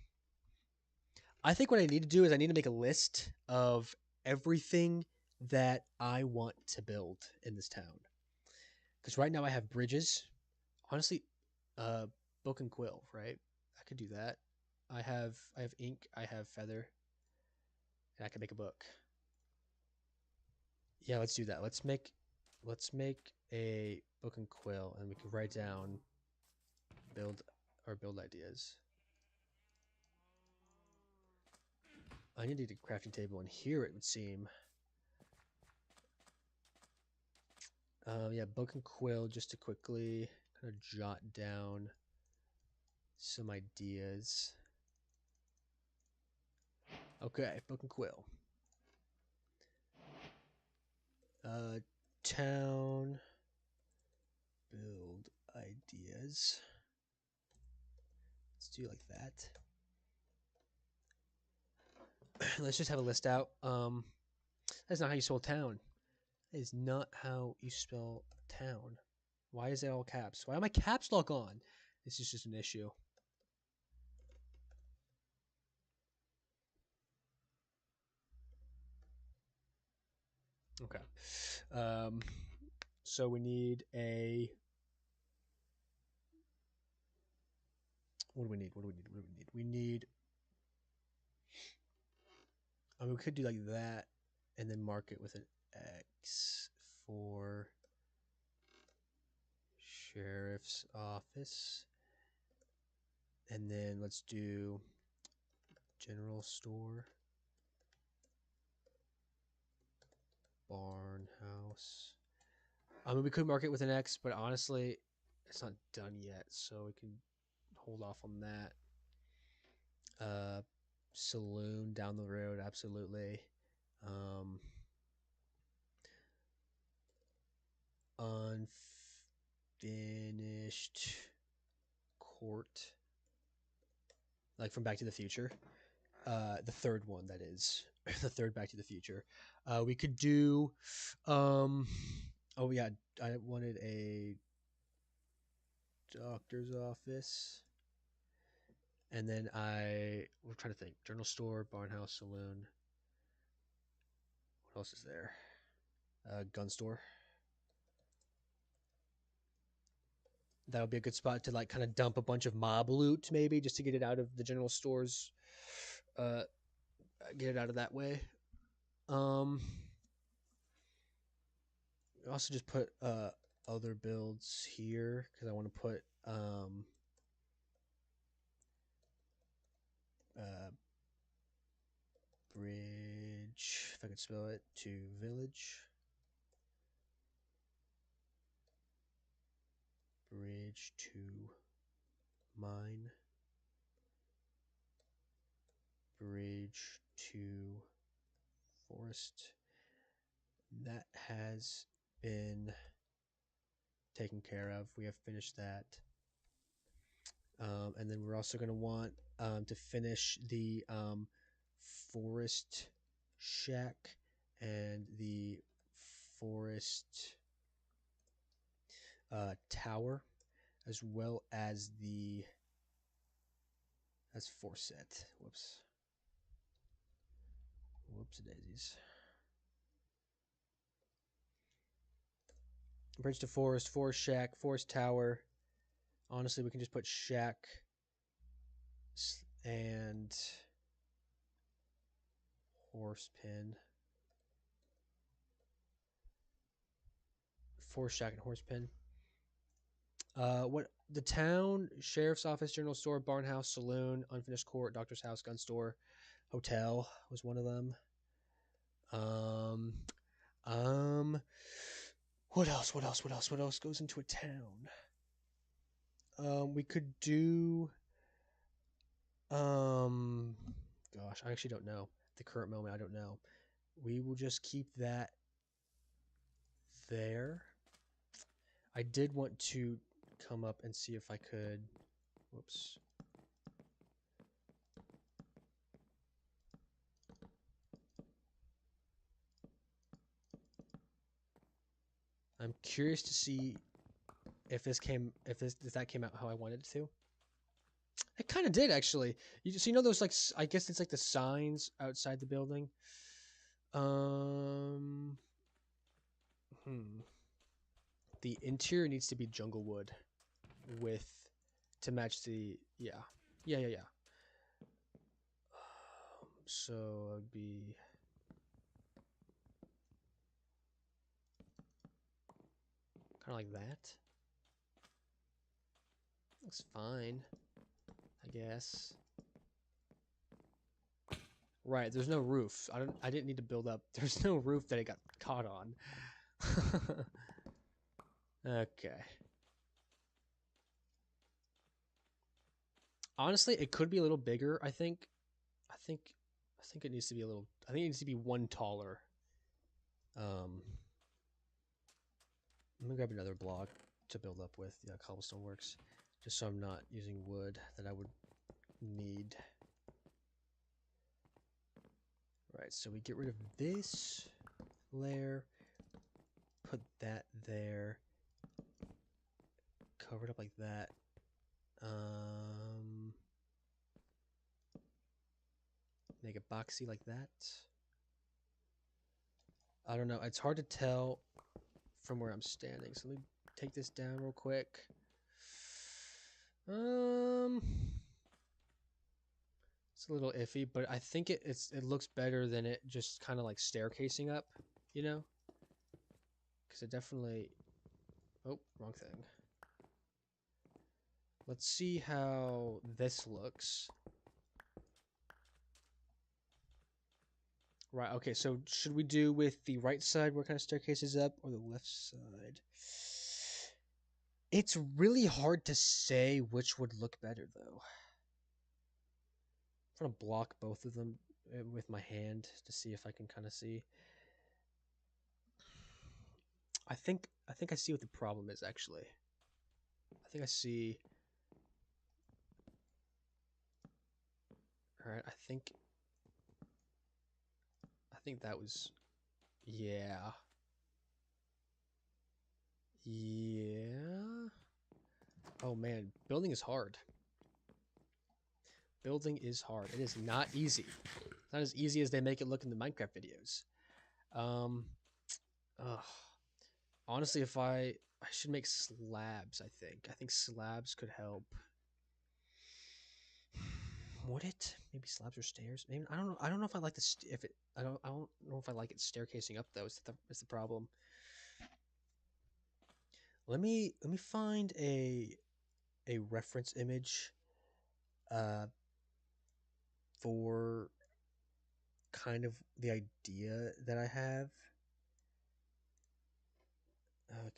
[SPEAKER 1] I think what I need to do is I need to make a list of everything that I want to build in this town. Because right now I have bridges. Honestly, book and quill, right? I could do that. I have ink, I have feather, and I can make a book. Yeah, let's do that. Let's make a book and quill and we can write down build our build ideas. I need to get a crafting table in here, it would seem. Yeah, book and quill just to quickly kind of jot down some ideas. Okay, book and quill. Town build ideas. Let's do like that. Let's just have a list out. That's not how you spell town. That is not how you spell town. Why is it all caps? Why am I caps lock on? This is just an issue. Okay. So we need a. What do we need? What do we need? What do we need? We need. I mean, we could do like that, and then mark it with an X for sheriff's office, and then let's do general store, barn house. I mean, we could mark it with an X, but honestly, it's not done yet, so we can hold off on that. Saloon down the road, absolutely. Unfinished court, like from Back to the Future. The third one, that is, the third Back to the Future. We could do. Oh yeah, I wanted a doctor's office. And then we're trying to think. Journal store, barn house, saloon. What else is there? Gun store. That would be a good spot to like kind of dump a bunch of mob loot, maybe, just to get it out of the general stores. Get it out of that way. Also just put other builds here because I want to put bridge, if I could spell it, to village. Bridge to mine. Bridge to forest. That has been taken care of. We have finished that. And then we're also going to want to finish the forest shack and the forest tower, as well as the that's set. Whoops daisies. Bridge to forest, forest shack, forest tower. Honestly, we can just put shack and horse pin. Forest shack and horse pin. What the town, sheriff's office, general store, barn house, saloon, unfinished court, doctor's house, gun store, hotel was one of them. What else? What else goes into a town? We could do. Gosh, I actually don't know. At the current moment, I don't know. We will just keep that there. I did want to come up and see if I could. Whoops. I'm curious to see if that came out how I wanted it to. It kind of did actually. You know those, like, I guess it's like the signs outside the building. The interior needs to be jungle wood with to match the yeah. So it'd be kind of like that. Looks fine, I guess. Right, there's no roof. I didn't need to build up. There's no roof that it got caught on. Okay. Honestly, it could be a little bigger, I think. I think it needs to be a little I think it needs to be one taller. I'm gonna grab another block to build up with. Yeah, cobblestone works. Just so I'm not using wood that I would need. Right, so we get rid of this layer, put that there, cover it up like that. Make it boxy like that. I don't know. It's hard to tell from where I'm standing. So let me take this down real quick. It's a little iffy, but I think it looks better than it just kind of like staircasing up, you know? Because it definitely... Oh, wrong thing. Let's see how this looks. Right, okay, so should we do with the right side where kind of staircase is up, or the left side? It's really hard to say which would look better, though. I'm trying to block both of them with my hand to see if I can kind of see. I think I see what the problem is, actually. I think I see... Alright, I think that was... Yeah. Yeah. Oh man, building is hard. Building is hard. It is not easy. It's not as easy as they make it look in the Minecraft videos. Honestly, if I should make slabs, I think slabs could help. Would it? Maybe slabs or stairs? Maybe I don't know. I don't know if I like I don't know if I like it staircasing up though. Is the problem? Let me find a reference image for kind of the idea that I have.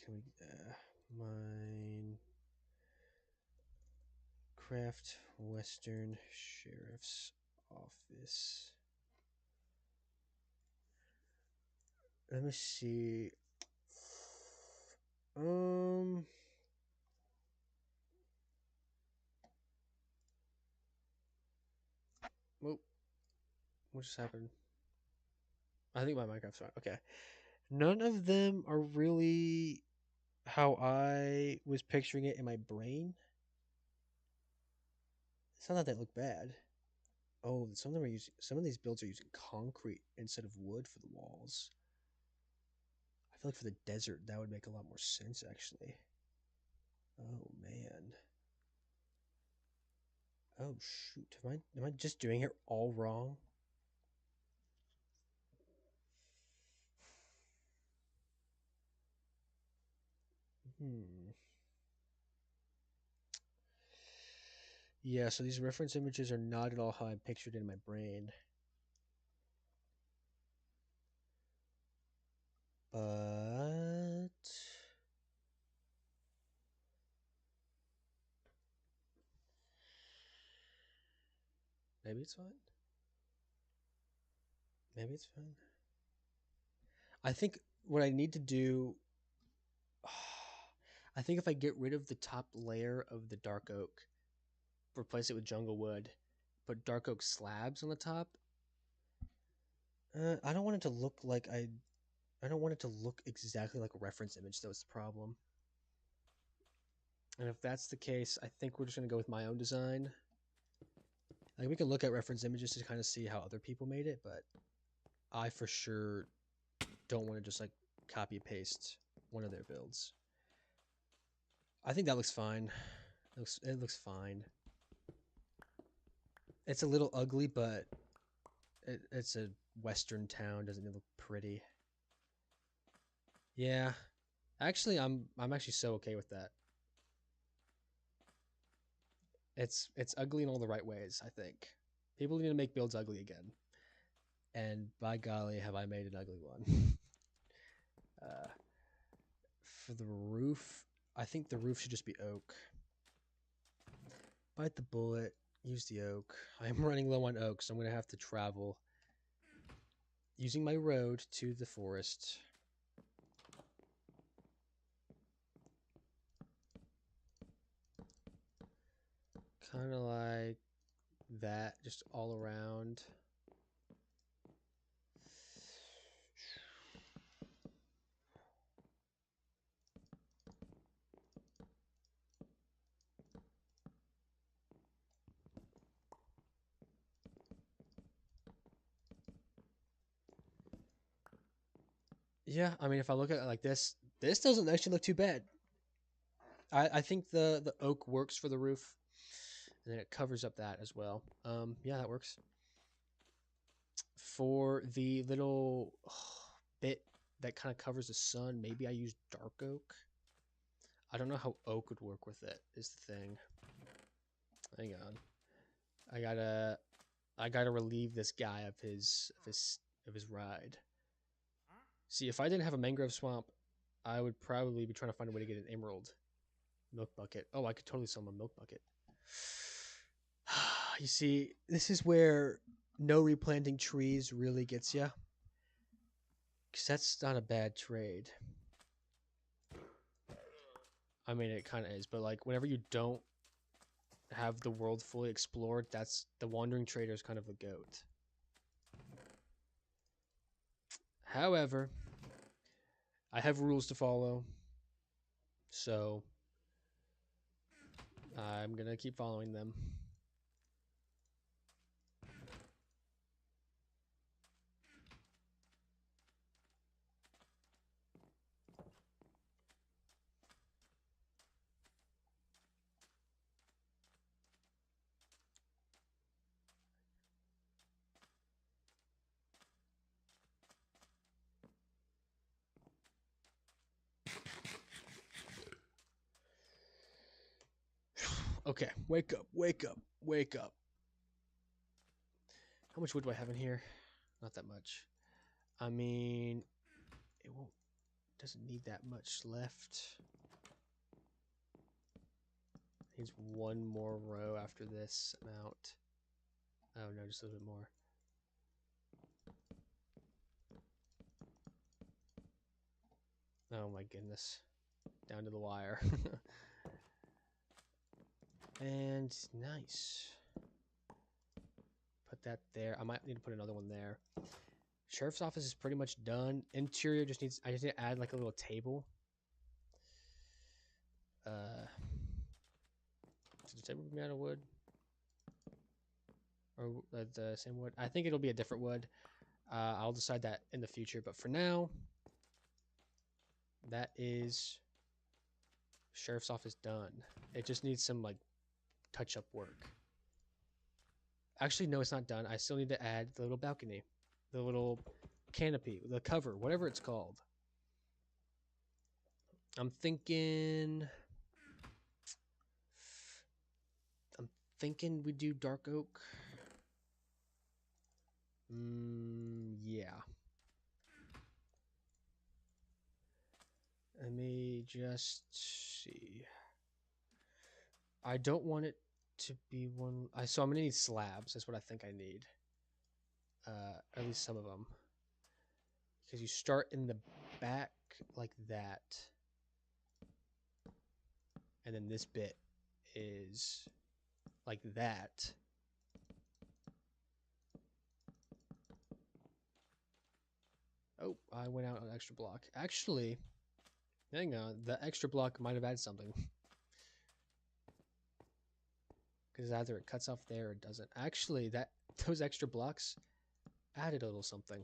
[SPEAKER 1] Can we Minecraft Western Sheriff's Office? Let me see. Whoa, what just happened? I think my Minecraft's fine. Okay. None of them are really how I was picturing it in my brain. It's not that they look bad. Oh, some of them are using some of these builds are using concrete instead of wood for the walls. I feel like for the desert that would make a lot more sense actually. Oh man. Oh shoot. Am I just doing it all wrong? Hmm. Yeah, so these reference images are not at all how I pictured it in my brain. But maybe it's fine. Maybe it's fine. I think what I need to do I think if I get rid of the top layer of the dark oak, replace it with jungle wood, put dark oak slabs on the top. I don't want it to look like I don't want it to look exactly like a reference image. That was the problem. And if that's the case, I think we're just gonna go with my own design. Like we can look at reference images to kind of see how other people made it, but I for sure don't want to just like copy paste one of their builds. I think that looks fine. It looks fine. It's a little ugly, but it's a western town. Doesn't it look pretty? Yeah, actually, I'm actually so okay with that. It's ugly in all the right ways. I think people need to make builds ugly again, and by golly, have I made an ugly one. uh, for the roof, I think the roof should just be oak. Bite the bullet. Use the oak. I'm running low on oak, so I'm gonna have to travel using my road to the forest. Kind of like that, just all around. Yeah, I mean, if I look at it like this doesn't actually look too bad. I think the oak works for the roof, and then it covers up that as well. Yeah, that works. For the little bit that kind of covers the sun, maybe I use dark oak. I don't know how oak would work with it. Is the thing. Hang on, I gotta I gotta relieve this guy of his ride. See, if I didn't have a mangrove swamp, I would probably be trying to find a way to get an emerald milk bucket. Oh, I could totally sell my milk bucket. You see, this is where no replanting trees really gets you. Because that's not a bad trade. I mean, it kind of is, but like whenever you don't have the world fully explored, that's the wandering trader is kind of the goat. However, I have rules to follow, so I'm gonna keep following them. Okay, wake up, wake up, wake up. How much wood do I have in here? Not that much. I mean, it won't doesn't need that much left. Needs one more row after this amount. Oh no, just a little bit more. Oh my goodness. Down to the wire. And nice. Put put that there. I might need to put another one there. Sheriff's office is pretty much done. Interior just needs, I just need to add like a little table. Is the table made out of wood? Or the same wood? I think it'll be a different wood. I'll decide that in the future, but for now, that is Sheriff's office done. It just needs some like touch-up work. Actually, no, it's not done. I still need to add the little balcony, the little canopy, the cover, whatever it's called. I'm thinking we do dark oak. Yeah. Let me just see. I don't want it to be one. So I'm gonna need slabs. That's what I think I need. At least some of them. Because you start in the back like that. And then this bit is like that. Oh, I went out an extra block. Actually, hang on. The extra block might have added something. Because either it cuts off there or it doesn't. Actually, those extra blocks added a little something.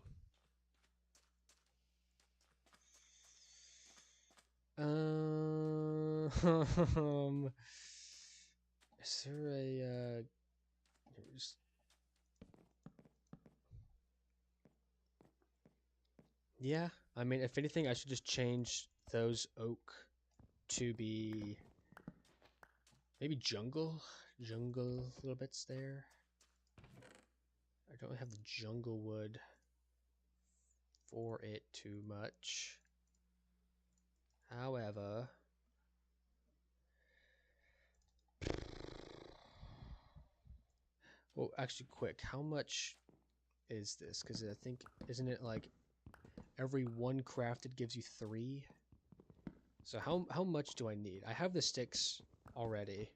[SPEAKER 1] Is there a yeah, I mean, if anything, I should just change those oak to be maybe jungle little bits there. I don't have the jungle wood for it too much. However, well, actually, quick, how much is this? Because I think, isn't it like every one crafted gives you 3? So how much do I need? I have the sticks already,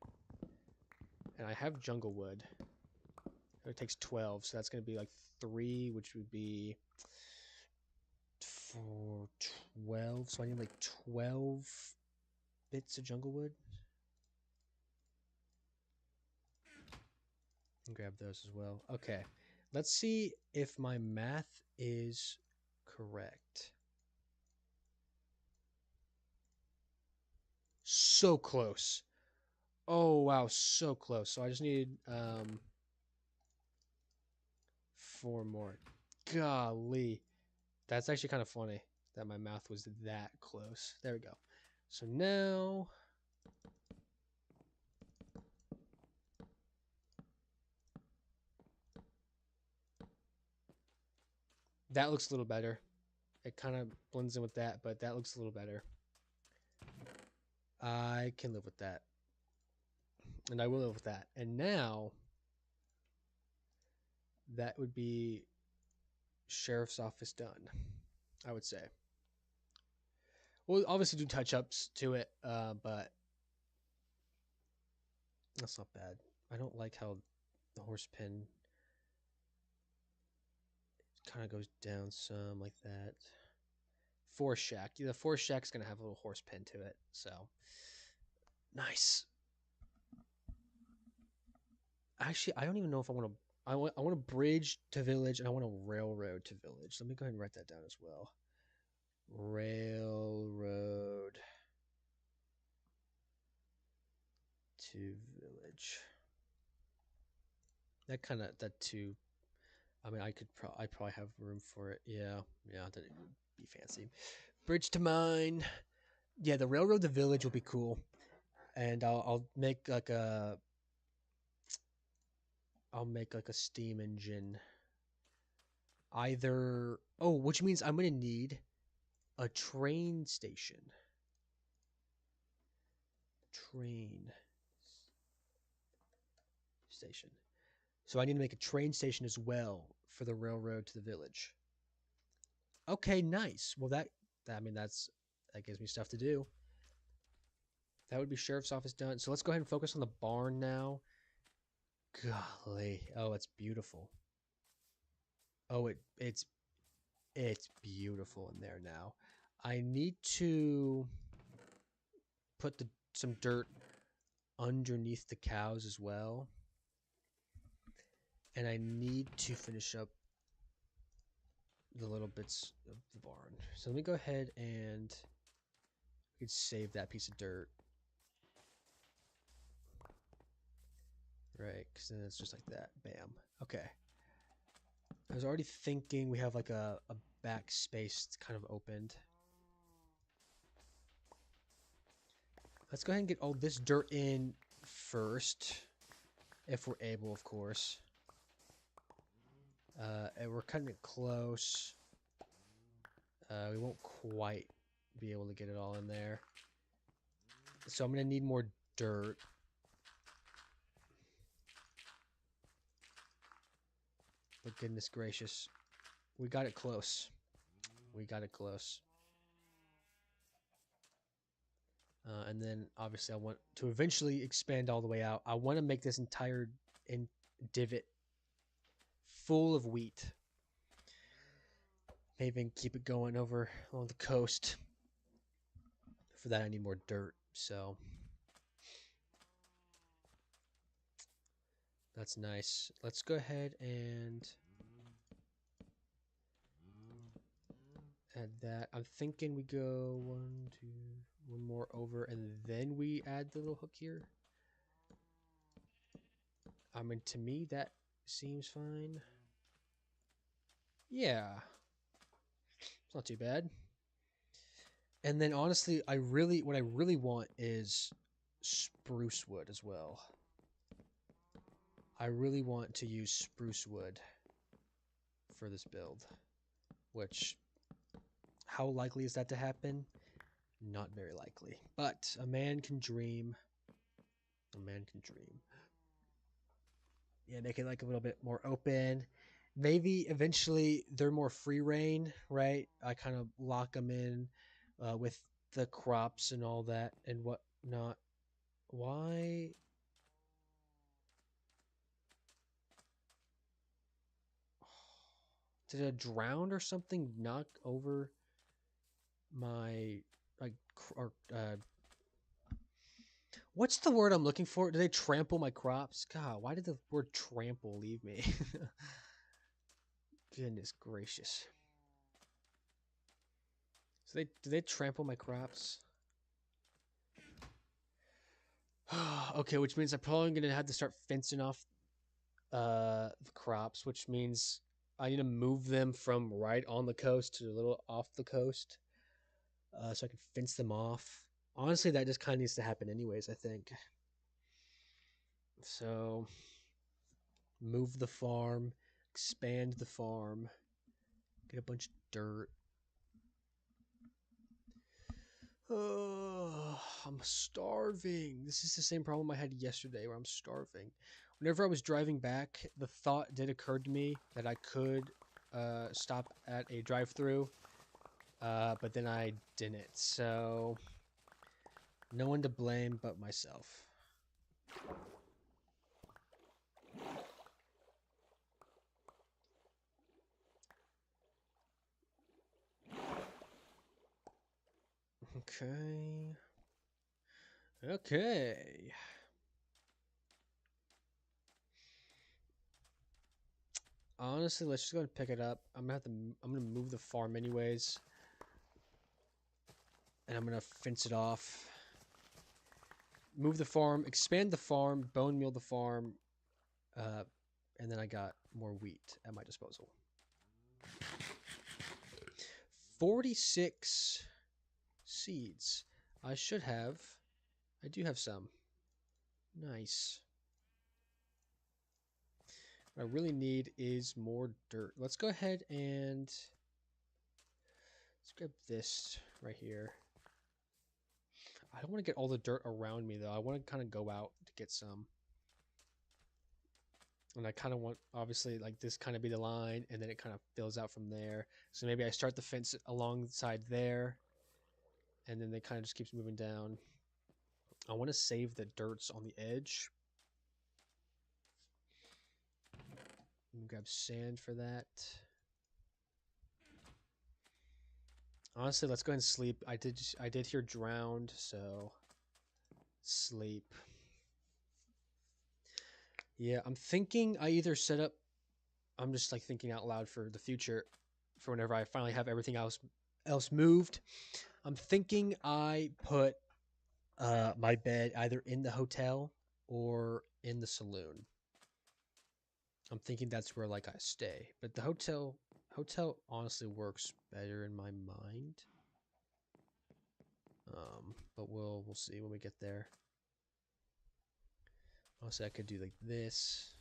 [SPEAKER 1] and I have jungle wood. It takes 12, so that's going to be like 3, which would be for 12. So I need like 12 bits of jungle wood. And grab those as well. Okay, let's see if my math is correct. So close. Oh wow, so close. So I just need 4 more. Golly, that's actually kind of funny that my math was that close. There we go. So now that looks a little better. It kind of blends in with that, but that looks a little better. I can live with that. And I will live with that. And now that would be Sheriff's office done, I would say. We'll obviously do touch-ups to it, but that's not bad. I don't like how the horse pen kind of goes down some like that. Forest shack. The forest shack's going to have a little horse pen to it, so nice. Actually, I don't even know if I want to. I want a bridge to village, and I want a railroad to village. Let me go ahead and write that down as well. Railroad to village. That too. I mean, I probably have room for it. Yeah, that would be fancy. Bridge to mine. Yeah, the railroad to village will be cool, and I'll make like a steam engine. Either which means I'm gonna need a train station. So I need to make a train station as well for the railroad to the village. Okay, nice. Well, that gives me stuff to do. That would be Sheriff's office done. So let's go ahead and focus on the barn now. Golly. Oh, it's beautiful. Oh, it's beautiful in there now. I need to put some dirt underneath the cows as well. And I need to finish up the little bits of the barn. So let me go ahead and we could save that piece of dirt. Right, because then it's just like that. Bam. Okay. I was already thinking we have like a back space kind of opened. Let's go ahead and get all this dirt in first. If we're able, of course. And we're cutting it close. We won't quite be able to get it all in there. So I'm going to need more dirt. But goodness gracious. We got it close. We got it close. And then obviously I want to eventually expand all the way out. I want to make this entire divot full of wheat. Maybe keep it going over along the coast. For that I need more dirt, so that's nice. Let's go ahead and add that. I'm thinking we go one more over, and then we add the little hook here. I mean, to me, that seems fine. Yeah. It's not too bad. And then, honestly, what I really want is spruce wood as well. I really want to use spruce wood for this build, which, how likely is that to happen? Not very likely. But a man can dream. A man can dream. Yeah, make it like a little bit more open. Maybe eventually they're more free reign, right? I kind of lock them in with the crops and all that and whatnot. Why? Did a drown or something knock over my like or what's the word I'm looking for? Do they trample my crops? God, why did the word trample leave me? Goodness gracious. So do they trample my crops? Okay, which means I'm probably gonna have to start fencing off the crops, which means I need to move them from right on the coast to a little off the coast, so I can fence them off. Honestly, that just kind of needs to happen anyways, I think. So, move the farm, expand the farm, get a bunch of dirt. Oh, I'm starving. This is the same problem I had yesterday where I'm starving. Whenever I was driving back, the thought did occur to me that I could stop at a drive-through, but then I didn't. So, no one to blame but myself. Okay. Okay. Honestly, let's just go and pick it up. I'm gonna move the farm anyways. And I'm gonna fence it off. Move the farm, expand the farm, bone meal the farm, and then I got more wheat at my disposal. 46 seeds. I do have some. Nice. What I really need is more dirt. Let's go ahead and let's grab this right here. I don't want to get all the dirt around me though. I want to kind of go out to get some. And I kind of want, obviously, like this kind of be the line, and then it kind of fills out from there. So maybe I start the fence alongside there, and then it kind of just keeps moving down. I want to save the dirts on the edge. Grab sand for that. Honestly, let's go ahead and sleep. I did hear drowned, so sleep. Yeah, I'm thinking I either set up. I'm just like thinking out loud for the future, for whenever I finally have everything else moved. I'm thinking I put my bed either in the hotel or in the saloon. I'm thinking that's where like I stay, but the hotel honestly works better in my mind. But we'll see when we get there. Honestly, I could do like this,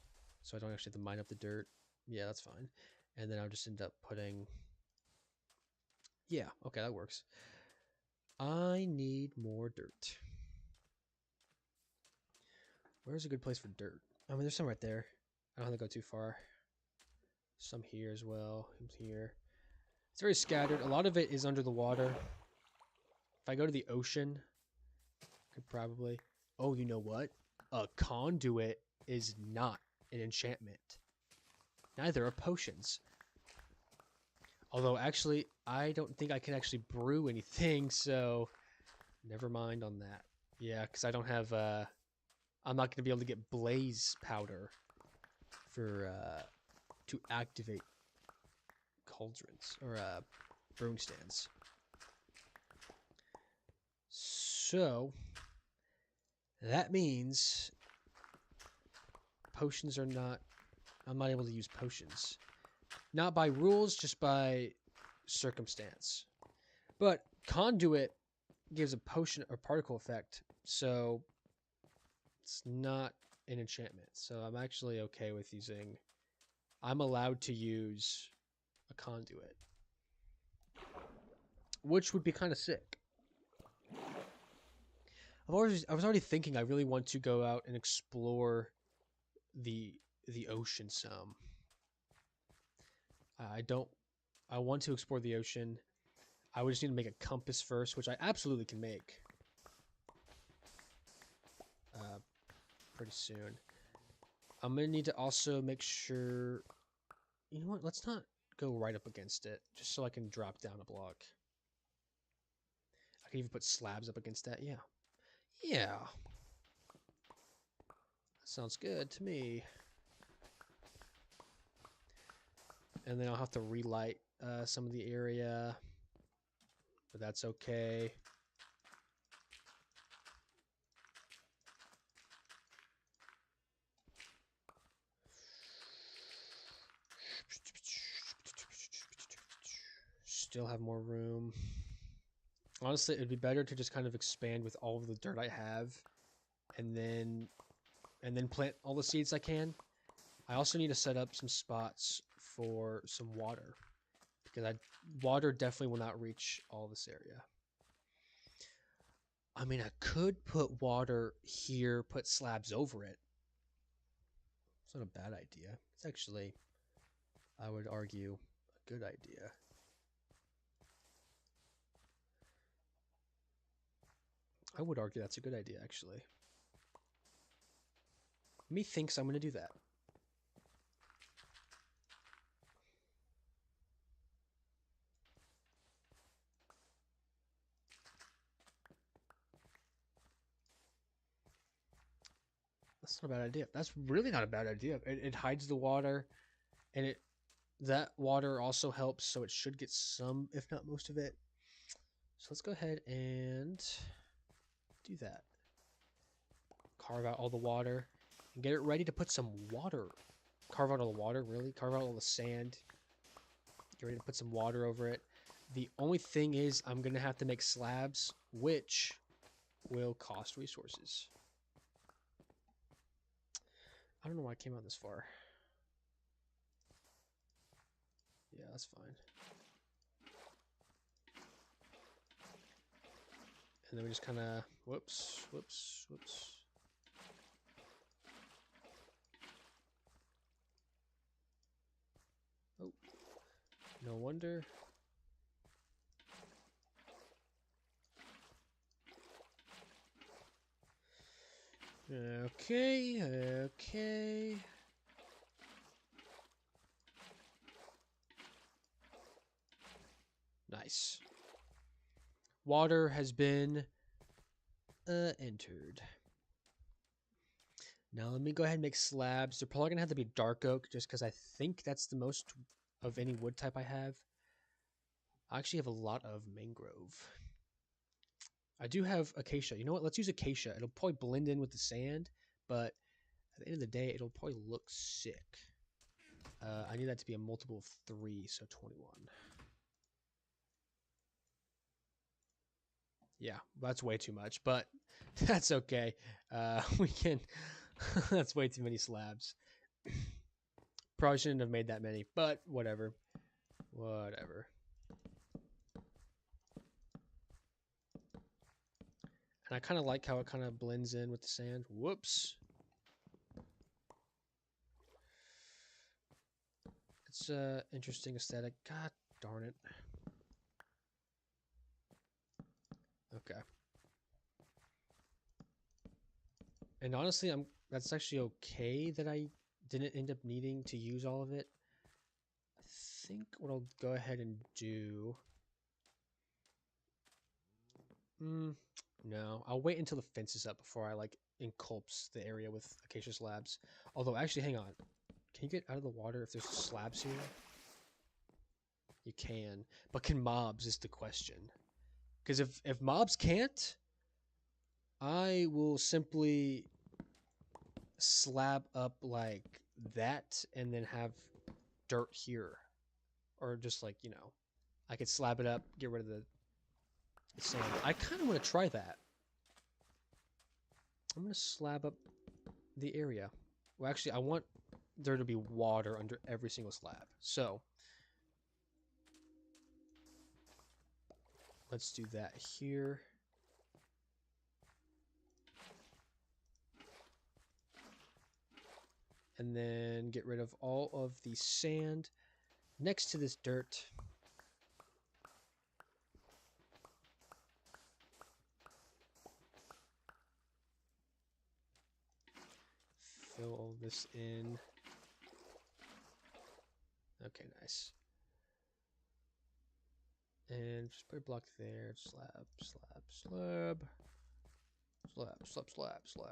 [SPEAKER 1] so I don't actually have to mine up the dirt. Yeah, that's fine. And then I'll just end up putting. Yeah, okay, that works. I need more dirt. Where's a good place for dirt? I mean, there's some right there. I don't have to go too far. Some here as well. Here. It's very scattered. A lot of it is under the water. If I go to the ocean, I could probably. Oh, you know what? A conduit is not an enchantment. Neither are potions. Although, actually, I don't think I can actually brew anything, so never mind on that. Yeah, because I don't have. I'm not going to be able to get blaze powder for to activate cauldrons or brewing stands. So that means potions are not. I'm not able to use potions. Not by rules, just by circumstance. But conduit gives a potion or particle effect, so it's not an enchantment. So I'm actually okay with using. I'm allowed to use a conduit, which would be kind of sick. I was already thinking I really want to go out and explore the ocean some. I don't. I want to explore the ocean. I would just need to make a compass first, which I absolutely can make pretty soon. I'm gonna need to also make sure. You know what? Let's not go right up against it, just so I can drop down a block. I can even put slabs up against that. Yeah, yeah. That sounds good to me. And then I'll have to relight some of the area, but that's okay. Still have more room. Honestly, it'd be better to just kind of expand with all of the dirt I have, and then plant all the seeds I can. I also need to set up some spots for some water, because water definitely will not reach all this area. I mean, I could put water here, put slabs over it. It's not a bad idea. It's actually, I would argue, a good idea. I would argue that's a good idea, actually. Methinks I'm going to do that. That's not a bad idea. That's really not a bad idea. It hides the water, and that water also helps, so it should get some, if not most of it. So let's go ahead and do that. Carve out all the water and get it ready to put some water. Carve out all the water, really? Carve out all the sand. Get ready to put some water over it. The only thing is I'm going to have to make slabs, which will cost resources. I don't know why I came out this far. Yeah, that's fine. And then we just kind of, whoops. Oh, no wonder. Okay. Nice. Water has been entered. Now let me go ahead and make slabs. They're probably gonna have to be dark oak just because I think that's the most of any wood type I have. I actually have a lot of mangrove. I do have acacia. You know what? Let's use acacia. It'll probably blend in with the sand, but at the end of the day, it'll probably look sick. I need that to be a multiple of 3, so 21. Yeah, that's way too much, but that's okay. We can. That's way too many slabs. Probably shouldn't have made that many, but whatever. Whatever. And I kind of like how it kind of blends in with the sand. Whoops. It's an interesting aesthetic. God darn it. Okay. And honestly, that's actually okay that I didn't end up needing to use all of it. I think what I'll go ahead and do... no, I'll wait until the fence is up before I like enculps the area with acacia slabs. Although, actually, hang on. Can you get out of the water if there's slabs here? You can. But can mobs is the question. Because if mobs can't, I will simply slab up like that and then have dirt here. Or just like, you know, I could slab it up, get rid of the sand. I kind of want to try that. I'm going to slab up the area. Well, actually, I want there to be water under every single slab. So, let's do that here. And then get rid of all of the sand next to this dirt. Fill all this in. Okay, nice. And just put a block there. Slab, slab, slab. Slab, slab, slab, slab.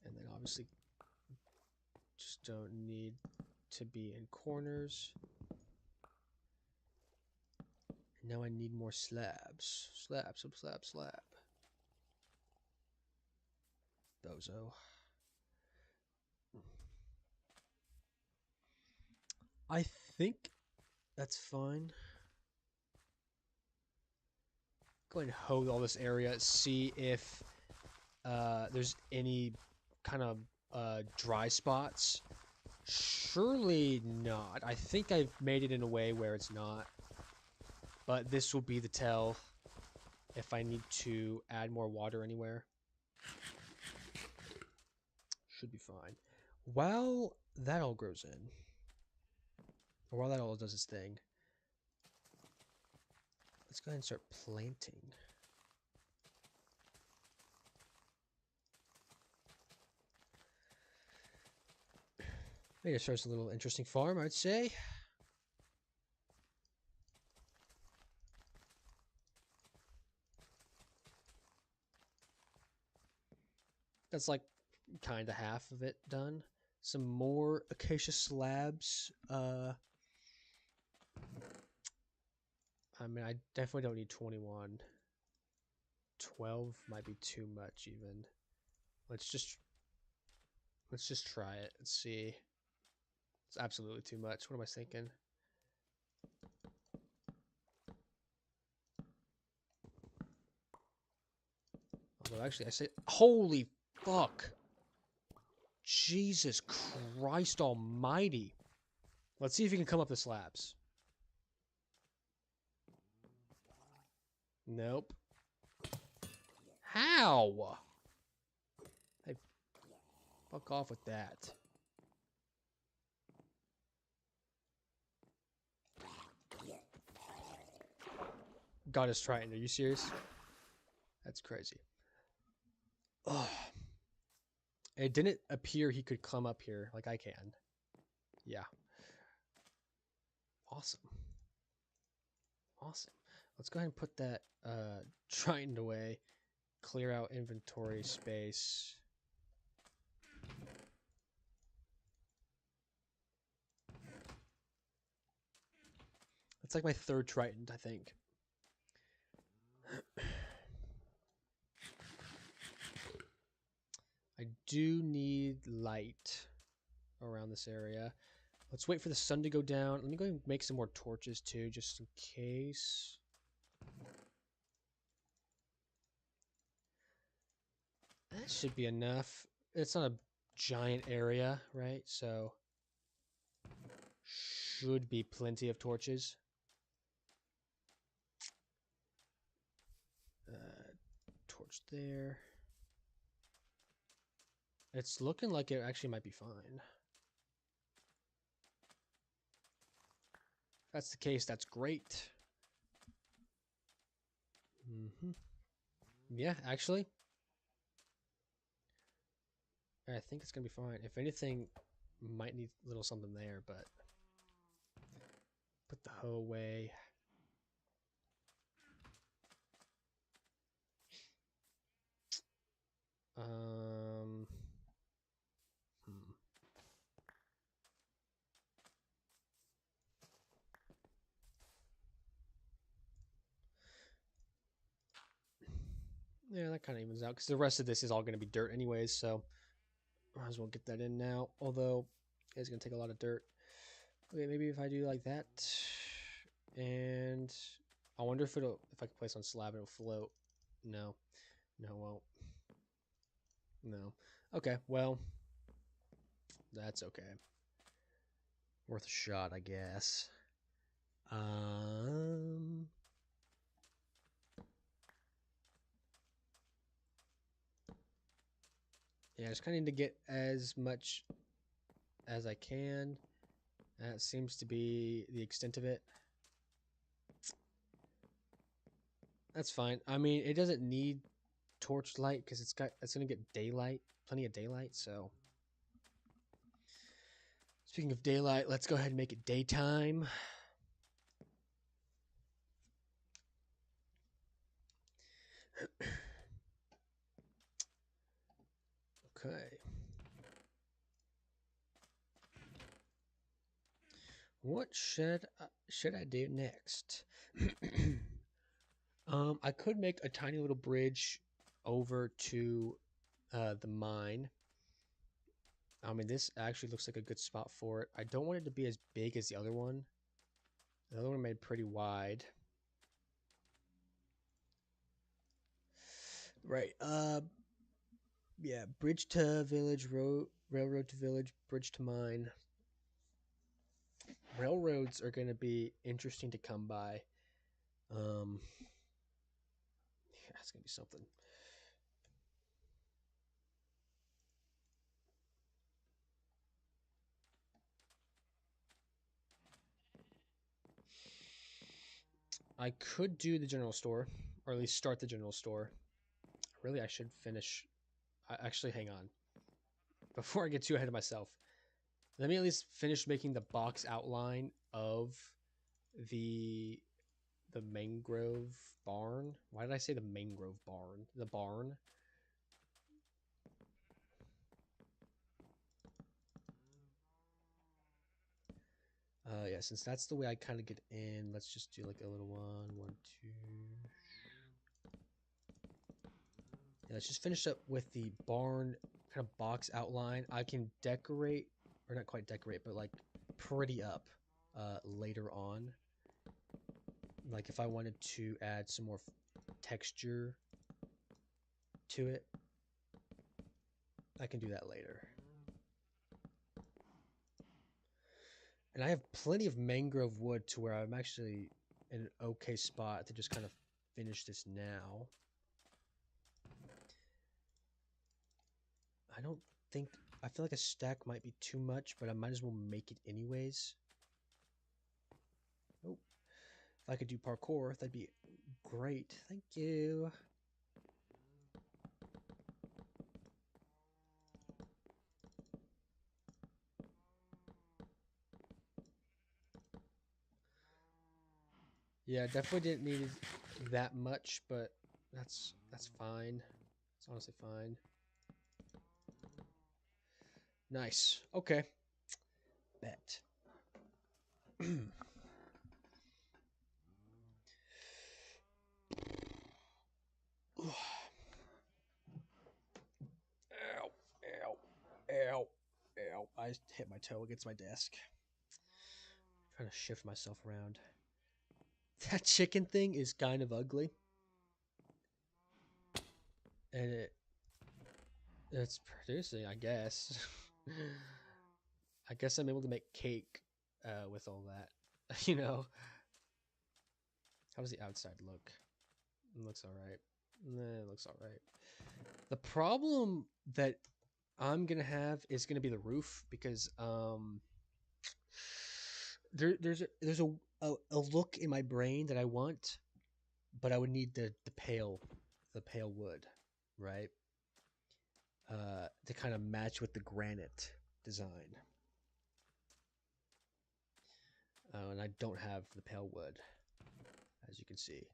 [SPEAKER 1] And then obviously just don't need to be in corners. And now I need more slabs. Slab, slab, slab, slab. Bozo. I think that's fine. Go ahead and hoe all this area. See if there's any kind of dry spots. Surely not. I think I've made it in a way where it's not. But this will be the tell if I need to add more water anywhere. Should be fine. While that all grows in, or while that all does its thing, let's go ahead and start planting. Maybe it starts a little interesting farm, I'd say. That's like kind of half of it done. Some more acacia slabs. I mean, I definitely don't need 21. 12 might be too much even. Let's just try it. Let's see. It's absolutely too much. What am I thinking? Although actually I say, holy fuck. Jesus Christ almighty. Let's see if you can come up the slabs. Nope. How? Hey, fuck off with that. Goddess Triton, are you serious? That's crazy. Ugh. It didn't appear he could come up here like I can. Yeah. Awesome. Awesome. Let's go ahead and put that Triton away. Clear out inventory space. It's like my third Triton, I think. I do need light around this area. Let's wait for the sun to go down. Let me go and make some more torches too, just in case. That should be enough. It's not a giant area, right? So should be plenty of torches. Torch there. It's looking like it actually might be fine. If that's the case, that's great. Yeah, actually. I think it's going to be fine. If anything, might need a little something there, but put the hoe away. Yeah, that kind of evens out because the rest of this is all going to be dirt anyways, so might as well get that in now. Although it's going to take a lot of dirt. Okay, maybe if I do like that, and I wonder if I can place on slab, it'll float. No, no, it won't. No. Okay, well, that's okay. Worth a shot, I guess. Yeah, I just kind of need to get as much as I can. That seems to be the extent of it. That's fine. I mean, it doesn't need torch light because it's gonna get daylight, plenty of daylight. So, speaking of daylight, let's go ahead and make it daytime. Okay. What should I do next? I could make a tiny little bridge over to the mine. I mean, this actually looks like a good spot for it. I don't want it to be as big as the other one. The other one made pretty wide. Right. Yeah, bridge to village, railroad to village, bridge to mine. Railroads are going to be interesting to come by. Yeah, it's going to be something. I could do the general store, or at least start the general store. Really, I should finish. Actually, hang on. Before I get too ahead of myself, let me at least finish making the box outline of the mangrove barn. Why did I say the mangrove barn? The barn. Yeah, since that's the way I kind of get in, let's just do like a little one, two. Yeah, let's just finish up with the barn kind of box outline. I can decorate, or not quite decorate, but like pretty up later on. Like if I wanted to add some more texture to it, I can do that later. And I have plenty of mangrove wood to where I'm actually in an okay spot to just kind of finish this now. I don't think... I feel like a stack might be too much, but I might as well make it anyways. Oh, if I could do parkour, that'd be great. Thank you. Yeah, definitely didn't need that much, but that's fine. It's honestly fine. Nice. Okay. Bet. Ow, ow, ow, ow. I hit my toe against my desk. Trying to shift myself around. That chicken thing is kind of ugly. And it's producing, I guess. I guess I'm able to make cake with all that. You know? How does the outside look? It looks alright. It looks alright. The problem that I'm gonna have is gonna be the roof because there's a look in my brain that I want, but I would need the pale wood, right? To kind of match with the granite design. And I don't have the pale wood, as you can see.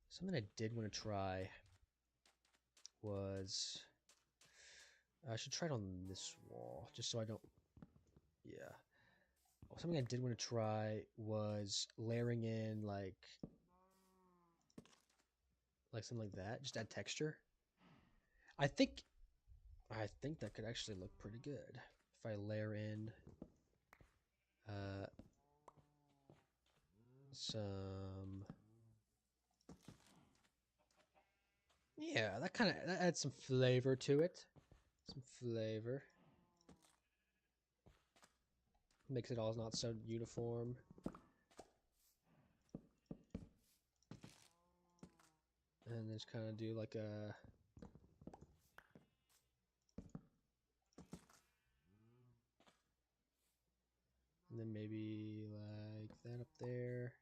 [SPEAKER 1] Something I did want to try was I should try it on this wall, just so I don't. Yeah. Something I did want to try was layering in like something like that, just add texture. I think that could actually look pretty good if I layer in some. Yeah, that adds some flavor to it. Some flavor. Makes it all not so uniform. And just kind of do like a. And then maybe like that up there.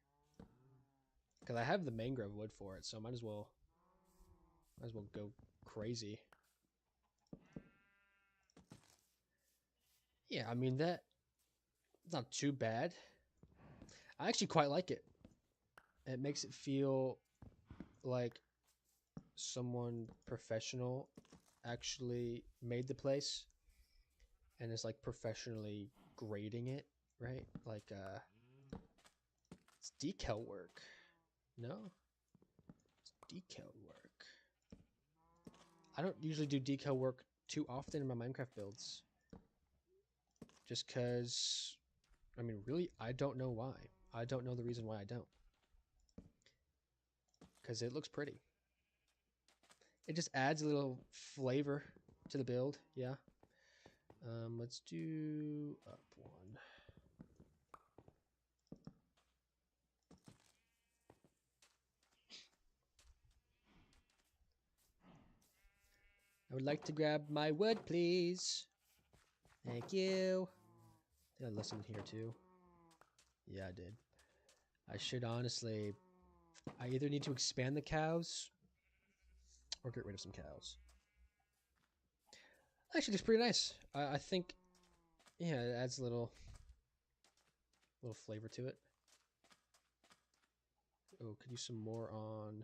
[SPEAKER 1] Because I have the mangrove wood for it, so might as well go crazy. Yeah, I mean that's not too bad. I actually quite like it. It makes it feel like someone professional actually made the place and is like professionally grading it, right? Like it's decal work. No? It's decal work. I don't usually do decal work too often in my Minecraft builds. Just cuz I mean really I don't know why. I don't know the reason why I don't. Cuz it looks pretty. It just adds a little flavor to the build, yeah. Let's do up one. I would like to grab my wood, please. Thank you. I think I left some here too. Yeah, I did. I should honestly. I either need to expand the cows or get rid of some cows. Actually, looks pretty nice. I think, yeah, it adds a little flavor to it. Oh, could use some more on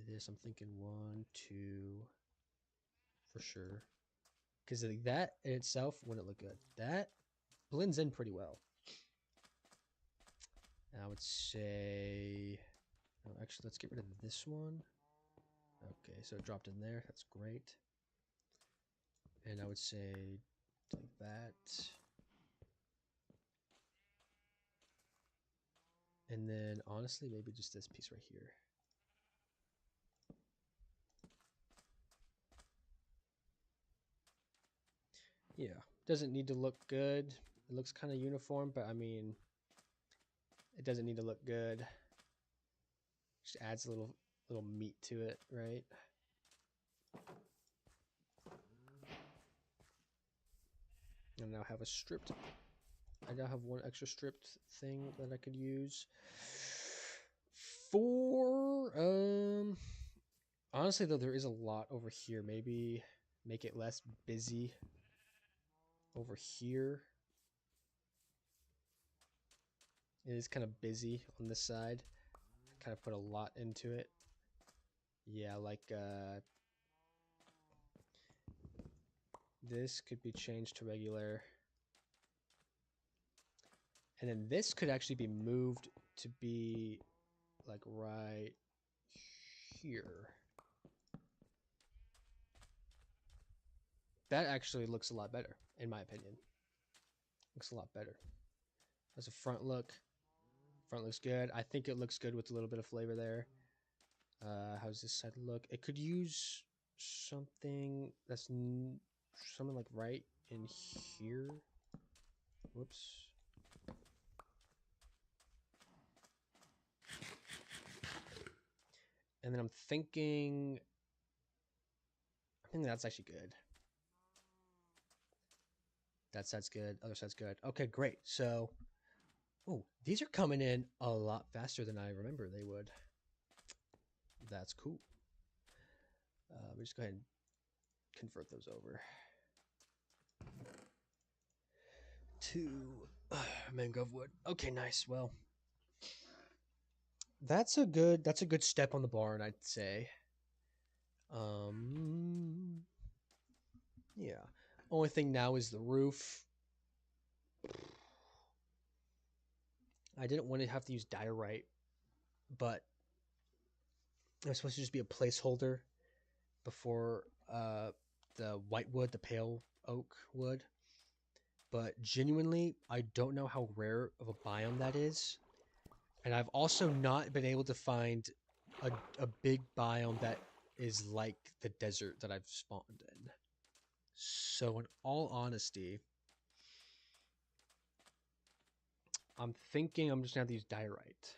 [SPEAKER 1] this. I'm thinking 1, 2, for sure. Because like that in itself wouldn't look good. That blends in pretty well. I would say, oh, actually, let's get rid of this one. Okay, so it dropped in there. That's great. And I would say like that. And then honestly, maybe just this piece right here. Yeah, doesn't need to look good. It looks kind of uniform, but I mean, it doesn't need to look good. Just adds a little meat to it, right? I now have a stripped. I now have one extra stripped thing that I could use for. Honestly, though, there is a lot over here. Maybe make it less busy over here. It is kind of busy on this side. I kind of put a lot into it. Yeah, like this could be changed to regular. And then this could actually be moved to be like right here. That actually looks a lot better, in my opinion. Looks a lot better. That's a front look. Front looks good. I think it looks good with a little bit of flavor there. How's this side look? It could use something that's something like right in here. Whoops. And then I'm thinking that's actually good. That side's good. Other side's good. Okay, great. So, oh, these are coming in a lot faster than I remember they would. That's cool. We just go ahead and convert those over to mangrove wood. Okay, nice. Well, that's a good step on the barn, I'd say. Yeah. Only thing now is the roof. I didn't want to have to use diorite, but it was supposed to just be a placeholder before the white wood, the pale oak wood. But genuinely, I don't know how rare of a biome that is. And I've also not been able to find a big biome that is like the desert that I've spawned in. So in all honesty, I'm thinking I'm just gonna have to use diorite.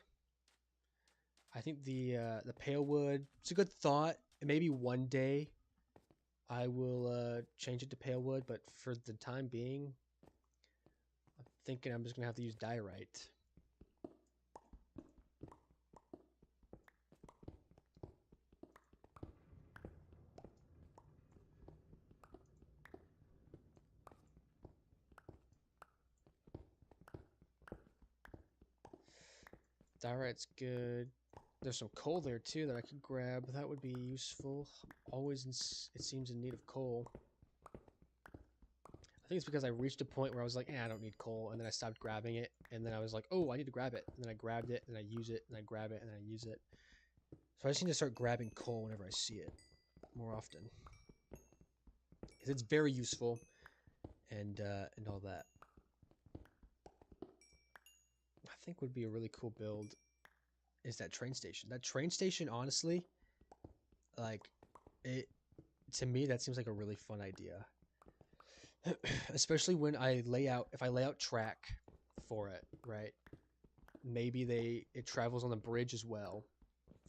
[SPEAKER 1] I think the pale wood, it's a good thought. Maybe one day I will change it to pale wood, but for the time being, I'm thinking I'm just gonna have to use diorite. Diorite's good. There's some coal there too that I could grab. That would be useful. Always, it seems in need of coal. I think it's because I reached a point where I was like, I don't need coal, and then I stopped grabbing it, and then I was like, oh, I need to grab it, and then I grabbed it, and I use it, and I grab it, and I use it. So I just need to start grabbing coal whenever I see it more often. Because it's very useful, and all that. I think would be a really cool build is that train station. That train station, honestly, like, it, to me, that seems like a really fun idea. Especially when if I lay out track for it, right? Maybe it travels on the bridge as well.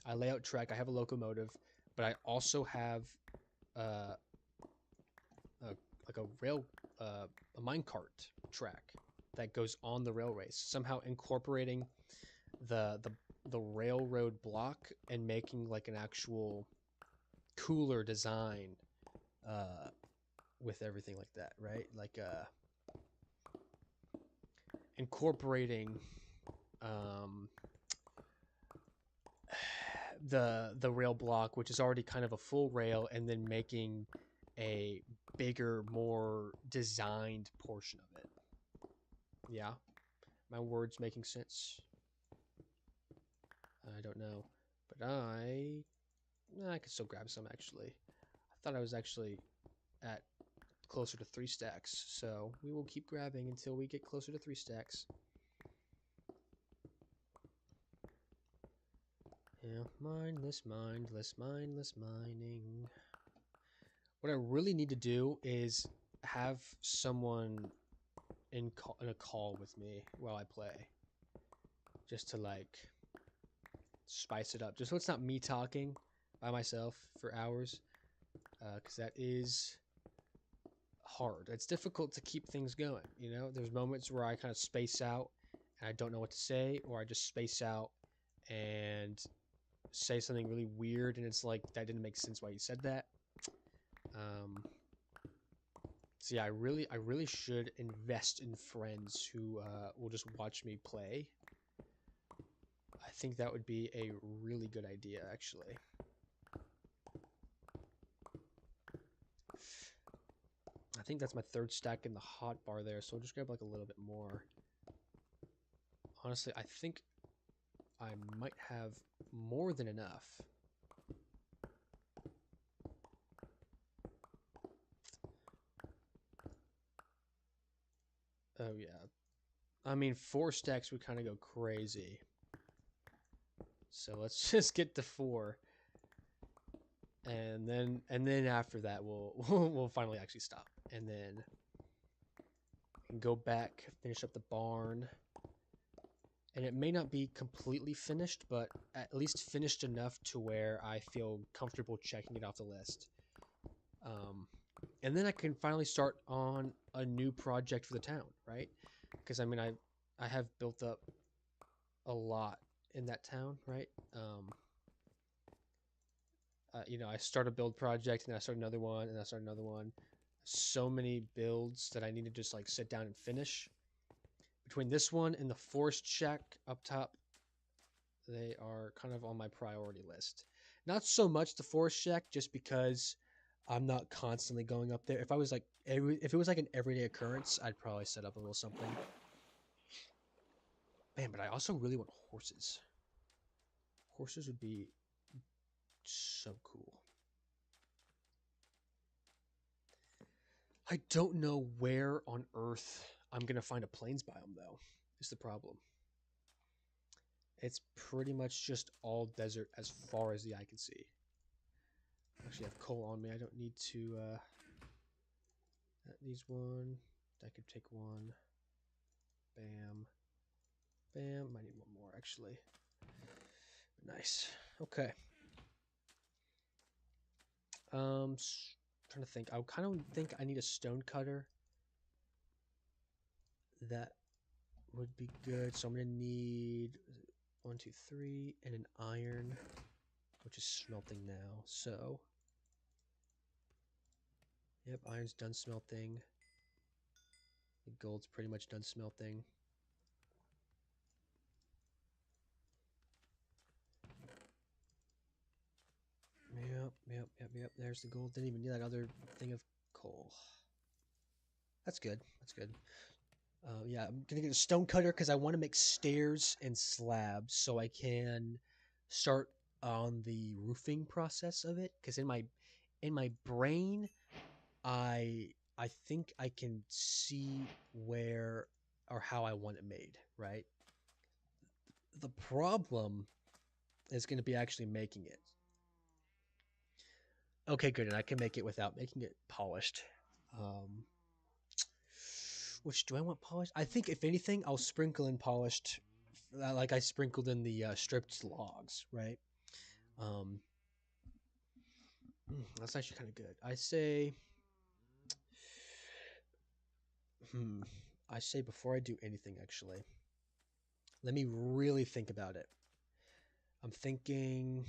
[SPEAKER 1] I lay out track, I have a locomotive, but I also have like a minecart track that goes on the railways, somehow incorporating the railroad block and making like an actual cooler design with everything like that, right? Like incorporating the rail block, which is already kind of a full rail, and then making a bigger, more designed portion of it. Yeah, my words making sense. I don't know, but I could still grab some actually. I thought I was actually at closer to 3 stacks, so we will keep grabbing until we get closer to 3 stacks. Yeah, mindless mining. What I really need to do is have someone in a call with me while I play, just to like spice it up, just so it's not me talking by myself for hours, because that is hard. It's difficult to keep things going, you know? There's moments where I kind of space out and I don't know what to say, or I just space out and say something really weird and it's like, that didn't make sense why you said that. So yeah, I really should invest in friends who will just watch me play I think that would be a really good idea, actually. I think that's my third stack in the hot bar there, so I'll just grab like a little bit more. Honestly, I think I might have more than enough. Oh yeah. I mean, 4 stacks would kind of go crazy. So let's just get to 4. And then after that we'll finally actually stop. And then go back, finish up the barn. And it may not be completely finished, but at least finished enough to where I feel comfortable checking it off the list. And then I can finally start on a new project for the town, right? Because I mean, I have built up a lot in that town, right? You know, I start a build project, and then I start another one, and I start another one. So many builds that I need to just like sit down and finish. Between this one and the forest shack up top, they are kind of on my priority list. Not so much the forest shack, just because I'm not constantly going up there. If it was like an everyday occurrence, I'd probably set up a little something. Man, but I also really want horses. Horses would be so cool. I don't know where on Earth I'm gonna find a plains biome though, is the problem. It's pretty much just all desert as far as the eye can see. I actually have coal on me. I don't need to that needs one. That could take one. Bam. Bam. Might need one more actually. Nice. Okay. Trying to think. I kind of think I need a stone cutter. That would be good. So I'm gonna need 1, 2, 3, and an iron, which is smelting now. So, yep, iron's done smelting. The gold's pretty much done smelting. Yep. There's the gold. Didn't even need that other thing of coal. That's good. That's good. Yeah, I'm gonna get a stone cutter because I want to make stairs and slabs so I can start on the roofing process of it. Because in my brain, I think I can see where or how I want it made. Right. The problem is going to be actually making it. Okay, good, and I can make it without making it polished. Which do I want polished? I think if anything, I'll sprinkle in polished, like I sprinkled in the stripped logs, right? Um, that's actually kind of good. I say before I do anything, actually, let me really think about it. I'm thinking.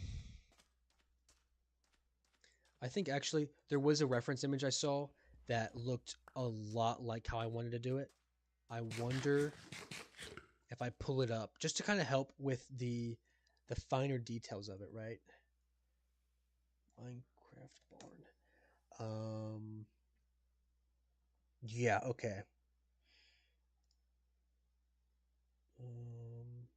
[SPEAKER 1] I think actually there was a reference image I saw that looked a lot like how I wanted to do it. I wonder if I pull it up just to kind of help with the finer details of it, right? Minecraft barn. Yeah, okay. Um,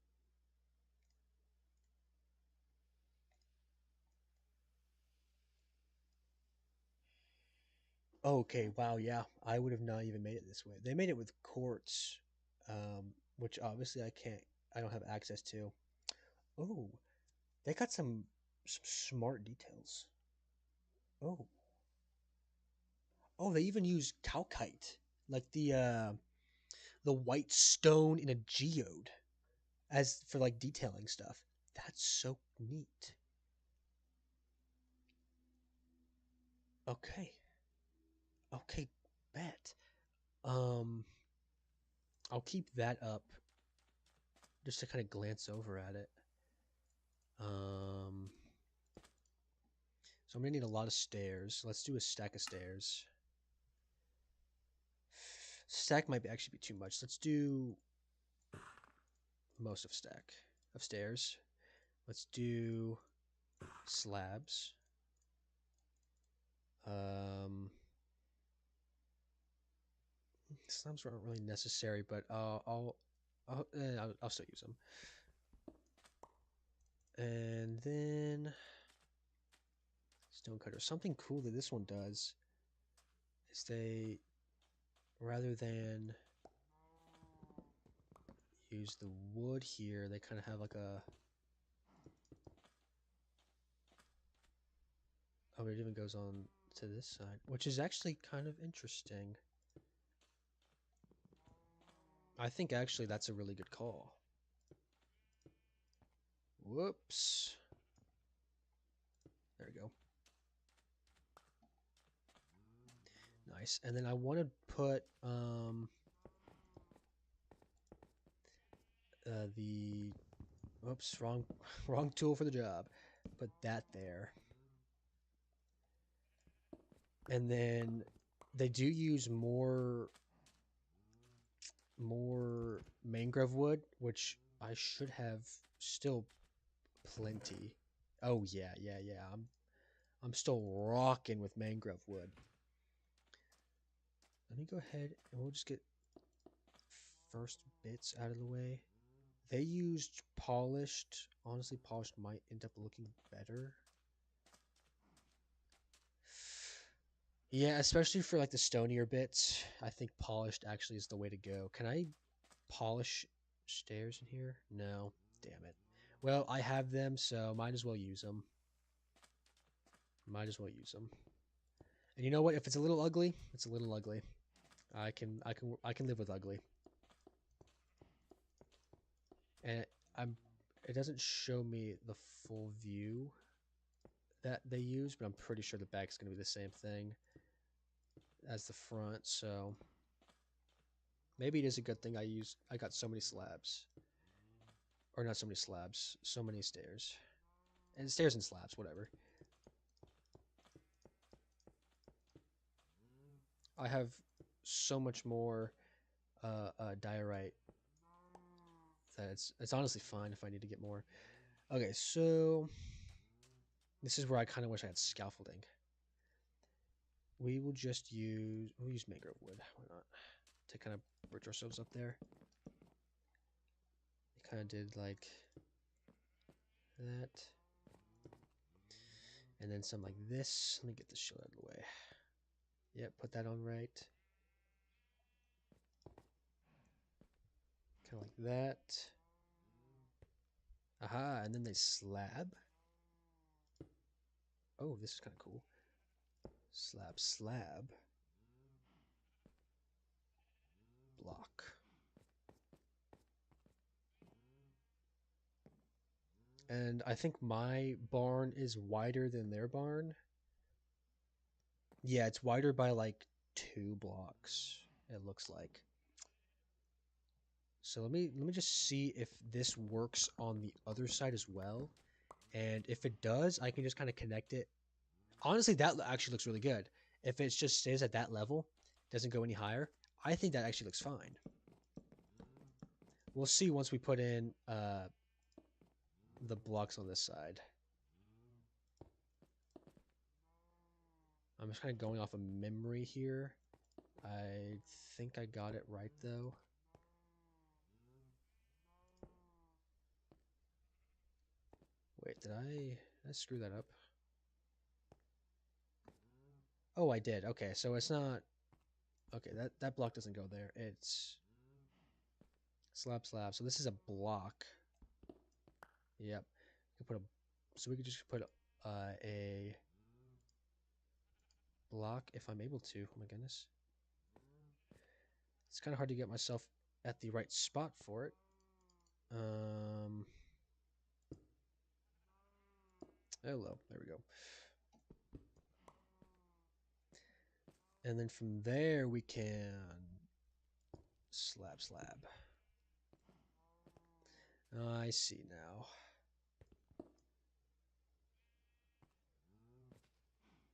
[SPEAKER 1] okay, wow, yeah. I would have not even made it this way. They made it with quartz, which obviously I don't have access to. Oh, they got some smart details. Oh. Oh, they even use calcite, like the white stone in a geode as for like detailing stuff. That's so neat. Okay. Okay, bet. Um I'll keep that up just to kind of glance over at it. Um so I'm gonna need a lot of stairs. Let's do a stack of stairs. Stack might actually be too much. Let's do most of stack. of stairs. Let's do slabs. Slabs aren't really necessary, but I'll still use them. And then stonecutter. Something cool that this one does is they, rather than use the wood here, they kind of have like a, oh, it even goes on to this side, which is actually kind of interesting. I think actually that's a really good call. Whoops. There we go. Nice. And then I want to put the, oops, wrong tool for the job. Put that there. And then they do use more mangrove wood, which I should have still plenty. Oh yeah. I'm still rocking with mangrove wood. Let me go ahead and we'll just get first bits out of the way. They used polished. Honestly, polished might end up looking better. Yeah, especially for like the stonier bits, I think polished actually is the way to go. Can I polish stairs in here? No, damn it. Well, I have them, so might as well use them. Might as well use them. And you know what? If it's a little ugly, it's a little ugly. I can live with ugly. And it doesn't show me the full view that they use, but I'm pretty sure the back is going to be the same thing as the front, so maybe it is a good thing I got so many slabs. Or not so many slabs, so many stairs. And stairs and slabs, whatever. I have so much more diorite that it's honestly fine if I need to get more. Okay, so this is where I kind of wish I had scaffolding. We'll use mangrove wood. Why not? To kind of bridge ourselves up there. It kind of did like that. And then some like this. Let me get this shit out of the way. Yep, put that on right. Kind of like that. Aha, and then they slab. Oh, this is kind of cool. Slab. Block. And I think my barn is wider than their barn. Yeah, it's wider by like 2 blocks, it looks like. So let me just see if this works on the other side as well. And if it does, I can just kind of connect it. Honestly, that actually looks really good. If it just stays at that level, doesn't go any higher, I think that actually looks fine. We'll see once we put in the blocks on this side. I'm just kind of going off of memory here. I think I got it right though. Wait, did I screw that up? Oh, I did. Okay, so it's not. Okay, that block doesn't go there. It's slab. So this is a block. Yep. We can put so we could just put a block if I'm able to. Oh my goodness. It's kind of hard to get myself at the right spot for it. Hello. There we go. And then from there we can slab. I see now.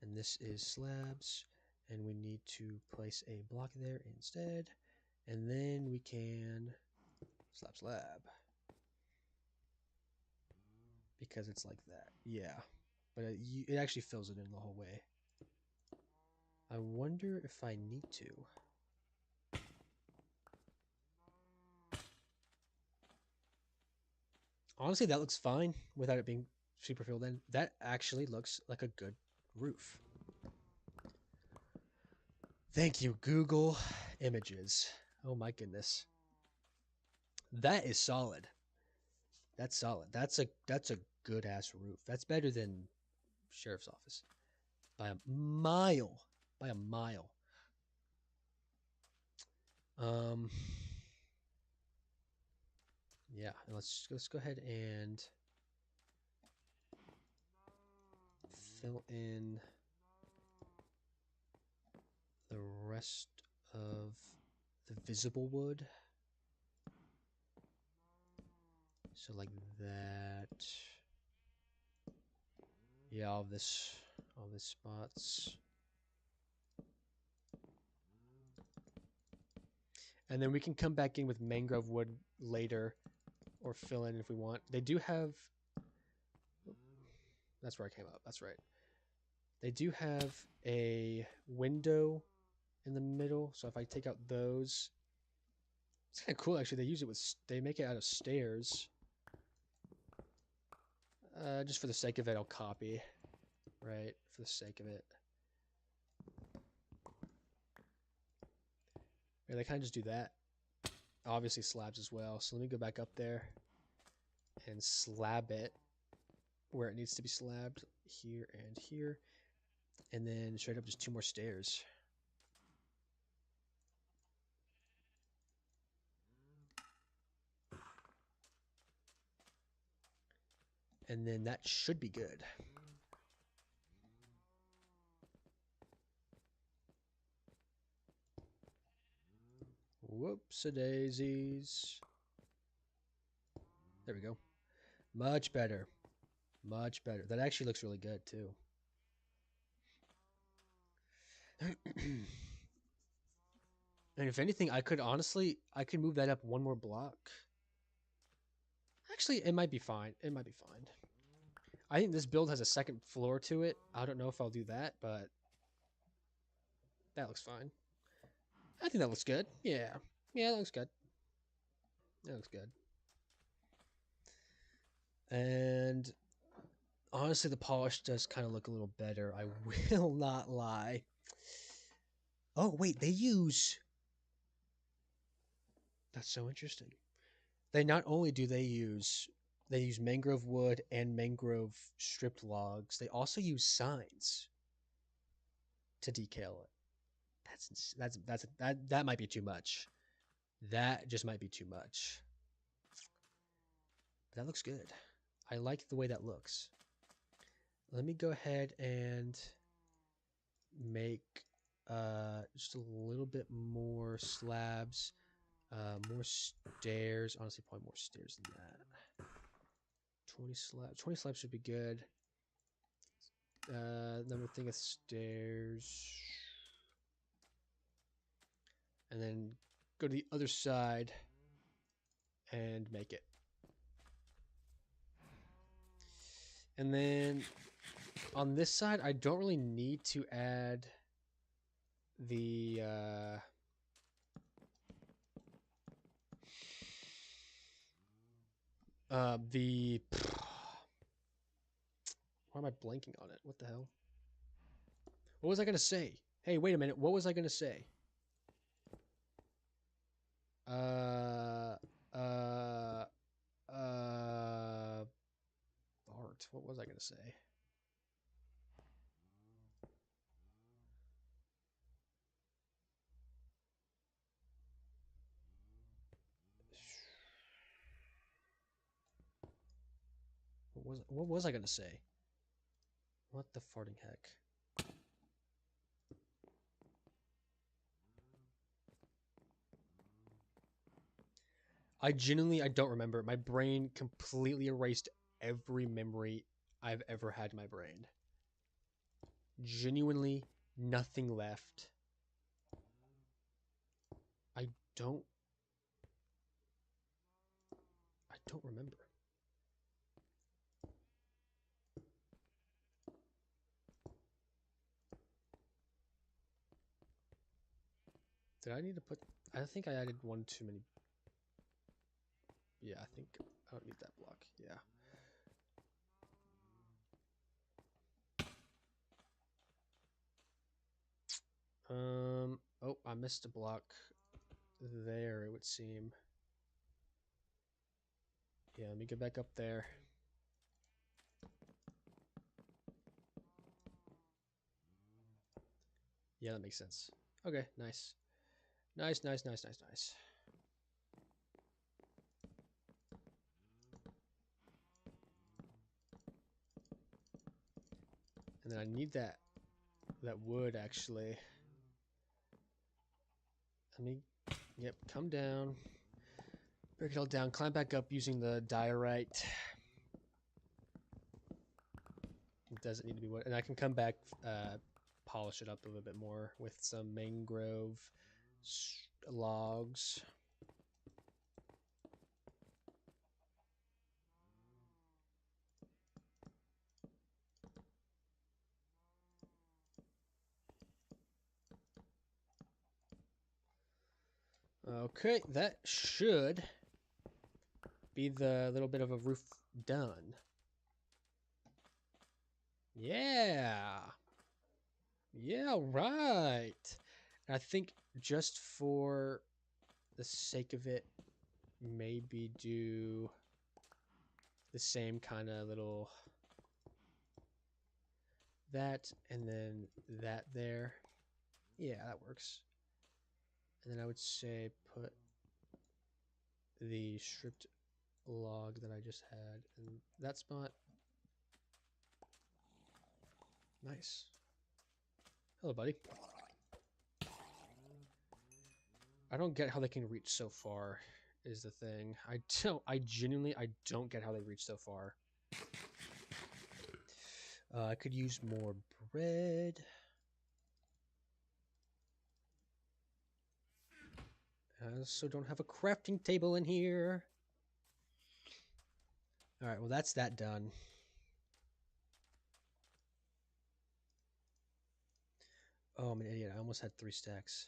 [SPEAKER 1] And this is slabs, and we need to place a block there instead, and then we can slab. because it's like that. Yeah, but it actually fills it in the whole way. I wonder if I need to. Honestly, that looks fine without it being super filled in. That actually looks like a good roof. Thank you, Google Images. Oh my goodness. That is solid. That's solid. That's a good ass roof. That's better than sheriff's office by a mile. By a mile. Um yeah, let's go ahead and fill in the rest of the visible wood. So like that. Yeah, all this spots. And then we can come back in with mangrove wood later or fill in if we want. They do have, that's where I came up. That's right. They do have a window in the middle. So if I take out those, it's kind of cool actually. They use it with, they make it out of stairs. Just for the sake of it, I'll copy, right? For the sake of it. Yeah, they kind of just do that. Obviously slabs as well. So let me go back up there and slab it where it needs to be slabbed, here and here. And then straight up just 2 more stairs. And then that should be good. Whoops-a-daisies. There we go. Much better. Much better. That actually looks really good, too. And if anything, I could move that up 1 more block. Actually, it might be fine. It might be fine. I think this build has a 2nd floor to it. I don't know if I'll do that, but that looks fine. I think that looks good. Yeah. Yeah, that looks good. That looks good. And honestly, the polish does kind of look a little better. I will not lie. Oh, wait, they use... That's so interesting. They not only do they use mangrove wood and mangrove stripped logs, they also use signs to decal it. That might be too much. That just might be too much. But that looks good. I like the way that looks. Let me go ahead and make just a little bit more slabs, more stairs. Honestly, probably more stairs than that. 20 slabs should be good. Another thing of stairs. And then go to the other side and make it. And then on this side, I don't really need to add the why am I blanking on it? What the hell? What was I gonna say? Hey, wait a minute. What was I gonna say? Bart. What was I gonna say? What was I gonna say? What the farting heck? I don't remember. My brain completely erased every memory I've ever had in my brain. Genuinely nothing left. I don't remember. Did I need to put... I think I added one too many. Yeah, I think I don't need that block. Yeah. Oh, I missed a block there, it would seem. Yeah, let me get back up there. Yeah, that makes sense. Okay, nice. Nice. And then I need that wood, actually. Let me... Yep, come down. Break it all down. Climb back up using the diorite. It doesn't need to be wood. And I can come back, polish it up a little bit more with some mangrove logs. Okay, that should be the little bit of a roof done. Yeah. Yeah, right. And I think just for the sake of it, maybe do the same kind of little... that, and then that there. Yeah, that works. And then I would say put the stripped log that I just had in that spot. Nice. Hello, buddy. I don't get how they can reach so far, is the thing. I genuinely don't get how they reach so far. I could use more bread. I also don't have a crafting table in here. Alright, well that's that done. Oh, I'm an idiot. I almost had 3 stacks.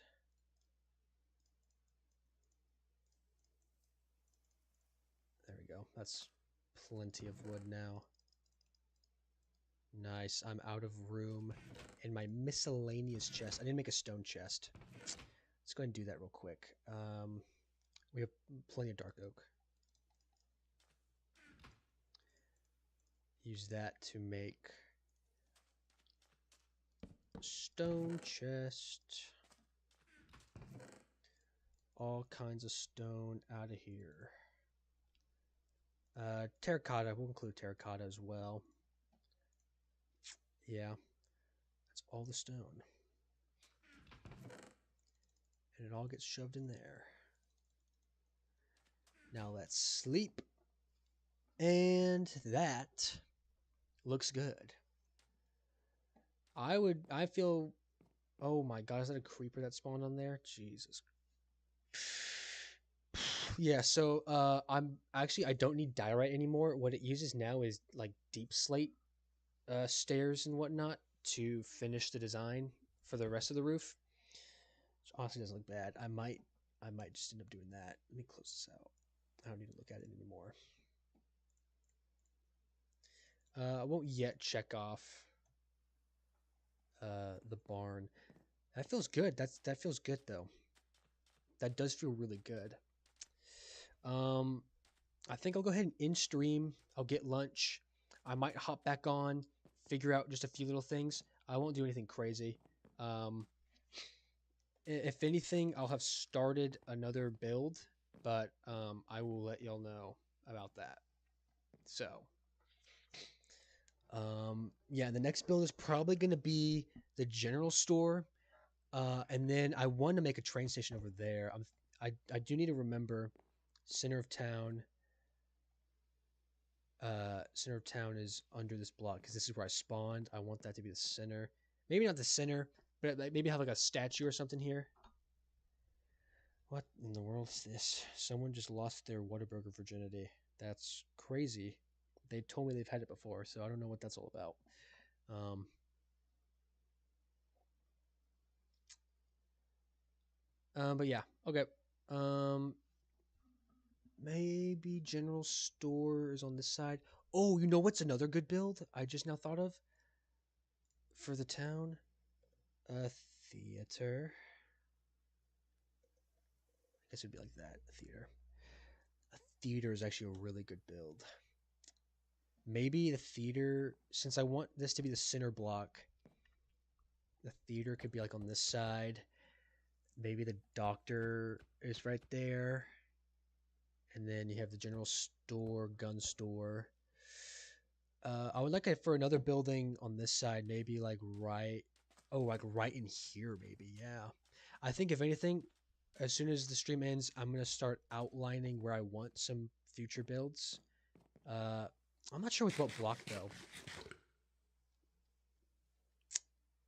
[SPEAKER 1] There we go. That's plenty of wood now. Nice. I'm out of room in my miscellaneous chest. I didn't make a stone chest. Let's go ahead and do that real quick. We have plenty of dark oak. Use that to make stone chest. All kinds of stone out of here. Terracotta. We'll include terracotta as well. Yeah. That's all the stone. And it all gets shoved in there. Now let's sleep. And that looks good. I feel... Oh my god, is that a creeper that spawned on there? Jesus. Yeah, so I don't need diorite anymore. What it uses now is like deep slate stairs and whatnot to finish the design for the rest of the roof. Which honestly doesn't look bad. I might just end up doing that. Let me close this out. I don't need to look at it anymore. I won't yet check off the barn. That feels good. That feels good though. That does feel really good. I think I'll go ahead and in stream. I'll get lunch. I might hop back on, figure out just a few little things. I won't do anything crazy. If anything, I'll have started another build, but I will let y'all know about that. So, yeah, the next build is probably going to be the general store. And then I want to make a train station over there. I do need to remember center of town. Center of town is under this block because this is where I spawned. I want that to be the center. Maybe not the center, but maybe have like a statue or something here. What in the world is this? Someone just lost their Whataburger virginity. That's crazy. They told me they've had it before, so I don't know what that's all about. But yeah, okay. Um, maybe general store is on this side. Oh, you know what's another good build I just now thought of for the town? A theater. I guess it'd be like that. A theater. A theater is actually a really good build. Maybe the theater, since I want this to be the center block, the theater could be like on this side. Maybe the doctor is right there. And then you have the general store, gun store. I would like it for another building on this side, maybe like right, oh, like right in here, maybe. Yeah. I think if anything, as soon as the stream ends, I'm gonna start outlining where I want some future builds. Uh, I'm not sure with what block though.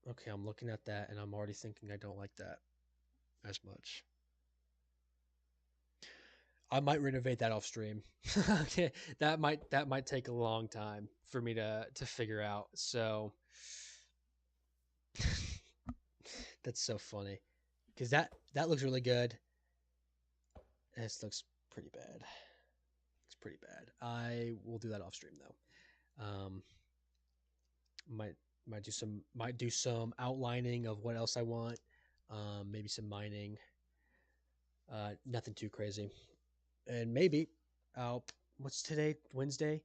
[SPEAKER 1] Okay, I'm looking at that and I'm already thinking I don't like that as much. I might renovate that off stream. Okay, that might take a long time for me to figure out. So that's so funny because that looks really good. This looks pretty bad. It's pretty bad. I will do that off stream though. Might might do some outlining of what else I want. Maybe some mining. Nothing too crazy. And maybe I'll what's today? Wednesday?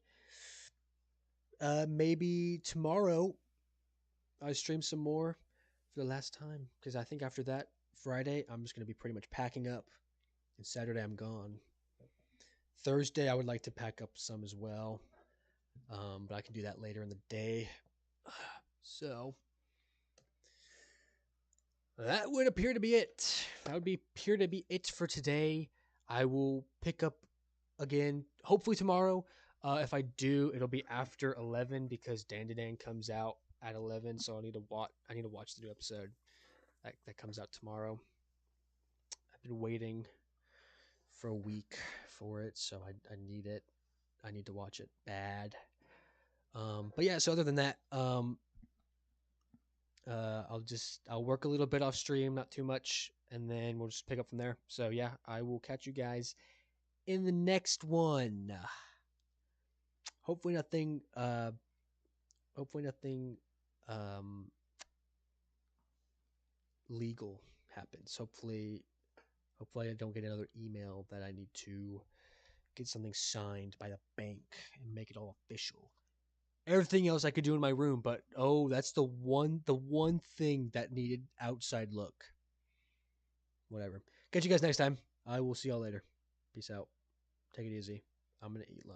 [SPEAKER 1] Maybe tomorrow I stream some more for the last time because I think after that Friday I'm just gonna be pretty much packing up, and Saturday I'm gone. Thursday I would like to pack up some as well, but I can do that later in the day. So that would appear to be it. That would appear to be it for today. I will pick up again hopefully tomorrow. If I do, it'll be after 11 because Dandadan comes out at 11, so I need to watch the new episode that comes out tomorrow. I've been waiting for a week for it, so I need it. I need to watch it bad. But yeah, so other than that, I'll work a little bit off stream, not too much, and then we'll just pick up from there. So yeah, I will catch you guys in the next one. Hopefully nothing. Hopefully nothing. Um, legal happens. Hopefully I don't get another email that I need to get something signed by the bank and make it all official. Everything else I could do in my room, but oh, that's the one thing that needed outside look. Whatever. Catch you guys next time. I will see y'all later. Peace out. Take it easy. I'm gonna eat lunch.